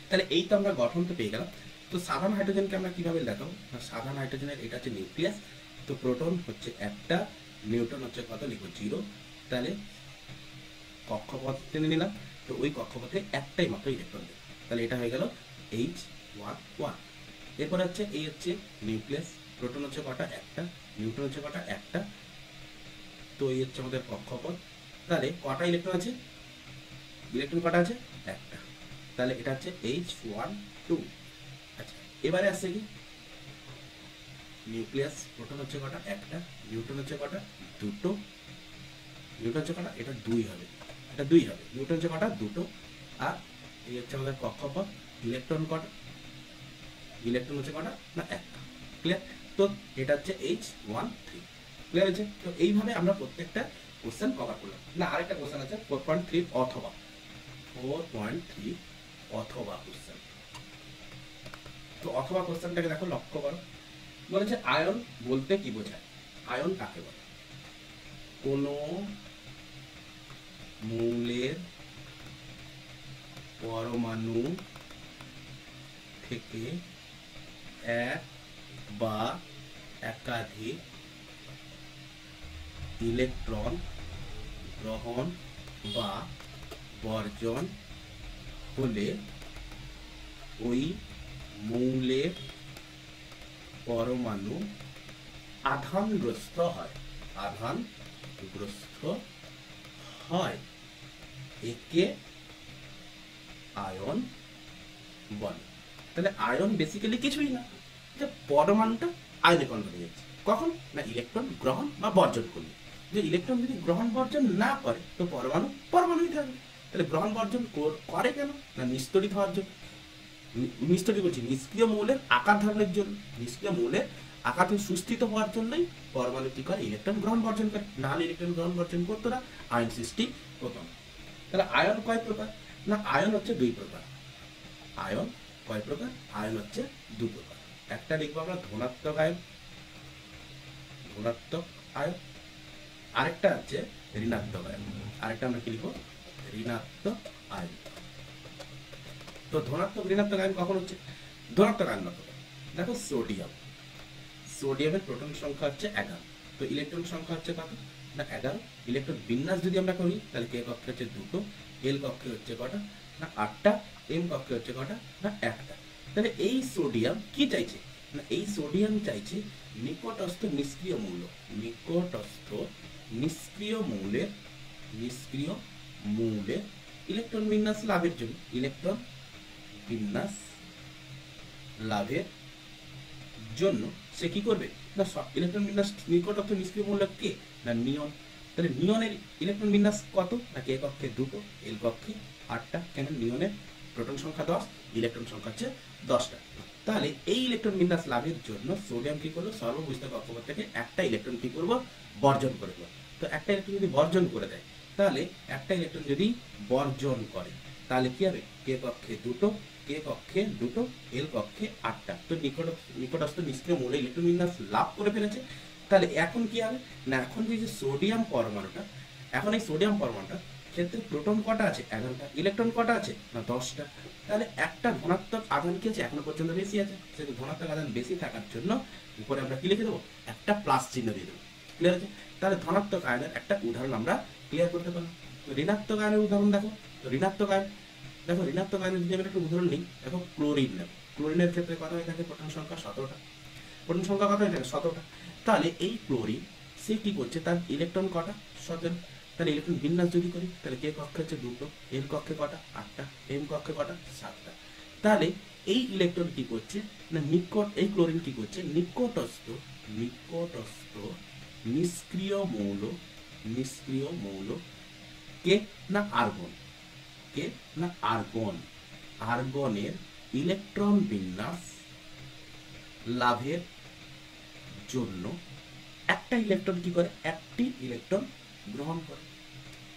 তাহলে এই তো আমরা গঠন তো পেয়ে গেলাম। তো সাধারণ হাইড্রোজেনকে আমরা কিভাবে দেখাবো, সাধারণ হাইড্রোজেনের এটা হচ্ছে নিউক্লিয়াস, তো প্রোটন হচ্ছে একটা, নিউটন হচ্ছে কত লিখবো 0, তাহলে কক্ষপথ টেনে নিলাম, তো ওই কক্ষপথে একটাই মাত্র ইলেকট্রন দেবে, তাহলে এটা হয়ে গেল H11। এরপর হচ্ছে এই হচ্ছে নিউক্লিয়াস, প্রোটন হচ্ছে কটা একটা, নিউটন হচ্ছে কটা একটা, তো এই হচ্ছে আমাদের কক্ষপথ, তাহলে কটা ইলেকট্রন আছে, ইলেকট্রন কটা আছে একটা, তাহলে এটা হচ্ছে H12। আচ্ছা, এবারে আসছে কি নিউক্লিয়াস, প্রোটন হচ্ছে কটা একটা, নিউটন হচ্ছে কটা দুটো, নিউটন হচ্ছে কটা এটা 2 হবে, এটা 2 হবে, নিউটন হচ্ছে কটা দুটো, আর এই হচ্ছে আমাদের কক্ষপথ, ইলেকট্রন কটা, ইলেকট্রন হচ্ছে কটা না একটা। ক্লিয়ার? তো এটা হচ্ছে H13। ক্লিয়ার হয়েছে? তো এইভাবে আমরা প্রত্যেকটা কোশ্চেন কভার করলাম। না, আরেকটা কোশ্চেন আছে 4.3 অথবা 4.3 অথবা কোশ্চেন। তো অথবা কোশ্চেনটাকে দেখো, লক্ষ্য করো, বলেছে আয়ন বলতে কি বোঝায়, আয়ন কাকে বলে, কোন মৌলের পরমাণু থেকে এক বা একাধিক ইলেকট্রন গ্রহণ বা বর্জন হলে ওই মৌলের পরমাণু আধানগ্রস্ত হয়, আধানগ্রস্ত হয়, একে আয়ন বলে। তাহলে আয়ন বেসিক্যালি কিছুই না, যে পরমাণুটা আয়নে কনভার্ট হয়ে যাচ্ছে, কখন না ইলেকট্রন গ্রহণ বা বর্জন করলে। যে ইলেকট্রন যদি গ্রহণ বর্জন না করে তো পরমাণু পরমাণুই থাকবে। তাহলে গ্রহণ বর্জন করে কেন না নিস্তড়িত হওয়ার জন্য, নিস্তড়িত বলছি নিষ্ক্রিয় মৌলের আকার ধারণের জন্য, নিষ্ক্রিয় মৌলের আকার থেকে সুস্থিত হওয়ার জন্যই পরমাণু কি করে ইলেকট্রন গ্রহণ বর্জন করে, নাহলে ইলেকট্রন গ্রহণ বর্জন করতো না, আয়ন সৃষ্টি হতো না। তাহলে আয়ন কয় প্রকার না আয়ন হচ্ছে 2 প্রকার। আয়ন কয় প্রকার, আয়ন হচ্ছে 2 প্রকার। একটা লিখবো আমরা ধনাত্মক আয়ন, ধনাত্মক আয়ন, আরেকটা হচ্ছে ঋণাত্মক আয়ন, আরেকটা আমরা কি লিখবো ঋণাত্মক আয়ন। তো ধনাত্মক ঋণাত্মক আয়ন কখন হচ্ছে, ধনাত্মক আয়ন দেখো সোডিয়াম, সোডিয়ামের প্রোটন সংখ্যা হচ্ছে 11, তো ইলেকট্রন সংখ্যা হচ্ছে কত না 11, ইলেকট্রন বিন্যাস যদি আমরা করি তাহলে কে কক্ষে হচ্ছে 2, এল কক্ষে হচ্ছে কটা না 8টা, এম কক্ষে হচ্ছে কটা না 1টা। তাহলে এই সোডিয়াম কি চাইছে না, এই সোডিয়াম চাইছে নিকটস্থ নিষ্ক্রিয় মৌল, নিকটস্থ নিষ্ক্রিয় মৌলের, নিষ্ক্রিয় মৌলের ইলেকট্রন বিন্যাস লাভের জন্য, ইলেকট্রন বিন্যাস লাভের জন্য সে কি করবে না ইলেকট্রন বিন্যাস নিকটস্থ নিষ্ক্রিয় মৌল কে না নিয়ন। তাহলে নিয়নের ইলেকট্রন বিন্যাস কত না কে কক্ষে 2, এল কক্ষে 8টা, কেন নিয়নের প্রোটন সংখ্যা 10, ইলেকট্রন সংখ্যা হচ্ছে 10টা। তাহলে এই ইলেকট্রন বিন্যাস লাভের জন্য সোডিয়াম কি করলো, সর্ববহিষ্ঠ কক্ষপথ থেকে একটা ইলেকট্রন কি করবো বর্জন করে দেবো। তো একটা ইলেকট্রন যদি বর্জন করে দেয়, তাহলে একটা ইলেকট্রন যদি বর্জন করে তাহলে কি হবে, কে কক্ষে 2, কে কক্ষে 2, এল কক্ষে 8টা। তো নিকটস্থ নিষ্ক্রিয় মৌলে ইলেকট্রন বিন্যাস লাভ করে ফেলেছে। তাহলে এখন কি হবে না, এখন যে সোডিয়াম পরমাণুটা, এখন এই সোডিয়াম পরমাণুটা ক্ষেত্রে প্রোটন কটা আছে? 11টা। ইলেকট্রন কটা আছে? না 10টা। তাহলে একটা ধনাত্মক আধান কি আছে? এখনো পর্যন্ত বেশি আছে। সেহেতু ধনাত্মক আধান বেশি থাকার জন্য উপরে আমরা কি লিখে দেবো? একটা প্লাস চিহ্ন দিয়ে দেবো। ক্লিয়ার আছে? তাহলে ধনাত্মক আয়নের একটা উদাহরণ আমরা ক্লিয়ার করতে পারলাম। তো ঋণাত্মক আয়নের উদাহরণ দেখো। তো ঋণাত্মক আয়ন দেখো, ঋণাত্মক আয়নের যদি আমরা একটা উদাহরণ নিই, দেখো ক্লোরিন নেব। ক্লোরিনের ক্ষেত্রে কত হয়ে থাকে? প্রোটন সংখ্যা 17টা। প্রোটন সংখ্যা কত হয়ে থাকে? 17টা। তাহলে এই ক্লোরিন সে কি করছে? তার ইলেকট্রন কটা? 17। তাহলে ইলেকট্রন বিন্যাস যদি করি, তাহলে কে কক্ষে হচ্ছে 2টো, এল কক্ষে কটা? 8টা, এম কক্ষে কটা? 7টা। তাহলে এই ইলেকট্রন কি করছে না, এই ক্লোরিন কি করছে? নিকটস্থ নিষ্ক্রিয় মৌল কে না আর্গন, কে না আর্গন, আর্গনের ইলেকট্রন বিন্যাস লাভের জন্য একটা ইলেকট্রন কি করে? একটি ইলেকট্রন গ্রহণ করে।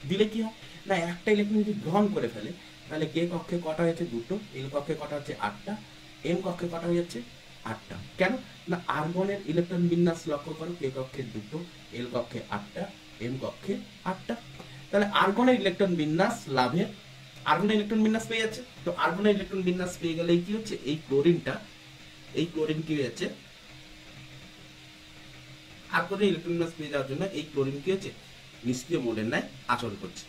দিলে কি হয় না, একটা ইলেকট্রন যদি গ্রহণ করে ফেলে, তাহলে কে কক্ষে কটা হয়েছে? 2টো, এল কক্ষে কটা হচ্ছে? 8টা, এম কক্ষে কটা হয়ে যাচ্ছে? 8টা। কেন না, আর্গনের ইলেকট্রন বিন্যাস লক্ষ্য করো, কে কক্ষে 2টো, এল কক্ষে 8টা, এম কক্ষে 8টা। তাহলে আর্গনের ইলেকট্রন বিন্যাস লাভের, আর্গনের ইলেকট্রন বিন্যাস পেয়ে যাচ্ছে। তো আর্গনের ইলেকট্রন বিন্যাস পেয়ে গেলে কি হচ্ছে? এই ক্লোরিন কি হয়ে যাচ্ছে? আর্গনের ইলেকট্রন বিন্যাস পেয়ে যাওয়ার জন্য এই ক্লোরিন কি হচ্ছে? নিষ্ক্রিয় মৌলের ন্যায় আচরণ করছে।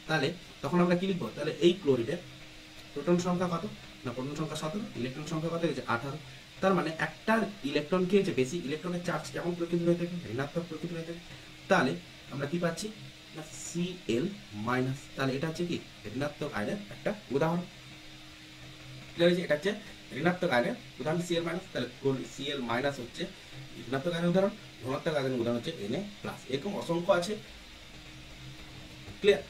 তাহলে তখন আমরা কি লিখবো? তাহলে এই ক্লোরিনের প্রোটন সংখ্যা কত? না প্রোটন সংখ্যা 17, ইলেকট্রন সংখ্যা কত হয়েছে? 18। তার মানে একটা ইলেকট্রন কি হয়েছে? বেশি। ইলেকট্রনের চার্জ কেমন প্রকৃতির হয়ে থাকে? ঋণাত্মক প্রকৃতির হয়ে থাকে। তাহলে আমরা কি পাচ্ছি না Cl মাইনাস। তাহলে এটা হচ্ছে কি? ঋণাত্মক আয়নের একটা উদাহরণ। ক্লিয়ার হয়েছে? এটা হচ্ছে ঋণাত্মক আয়নের উদাহরণ Cl মাইনাস। তাহলে Cl মাইনাস হচ্ছে ঋণাত্মক আয়নের উদাহরণ, ধনাত্মক আয়নের উদাহরণ হচ্ছে Na প্লাস। এরকম অসংখ্য আছে। ক্লিয়ার?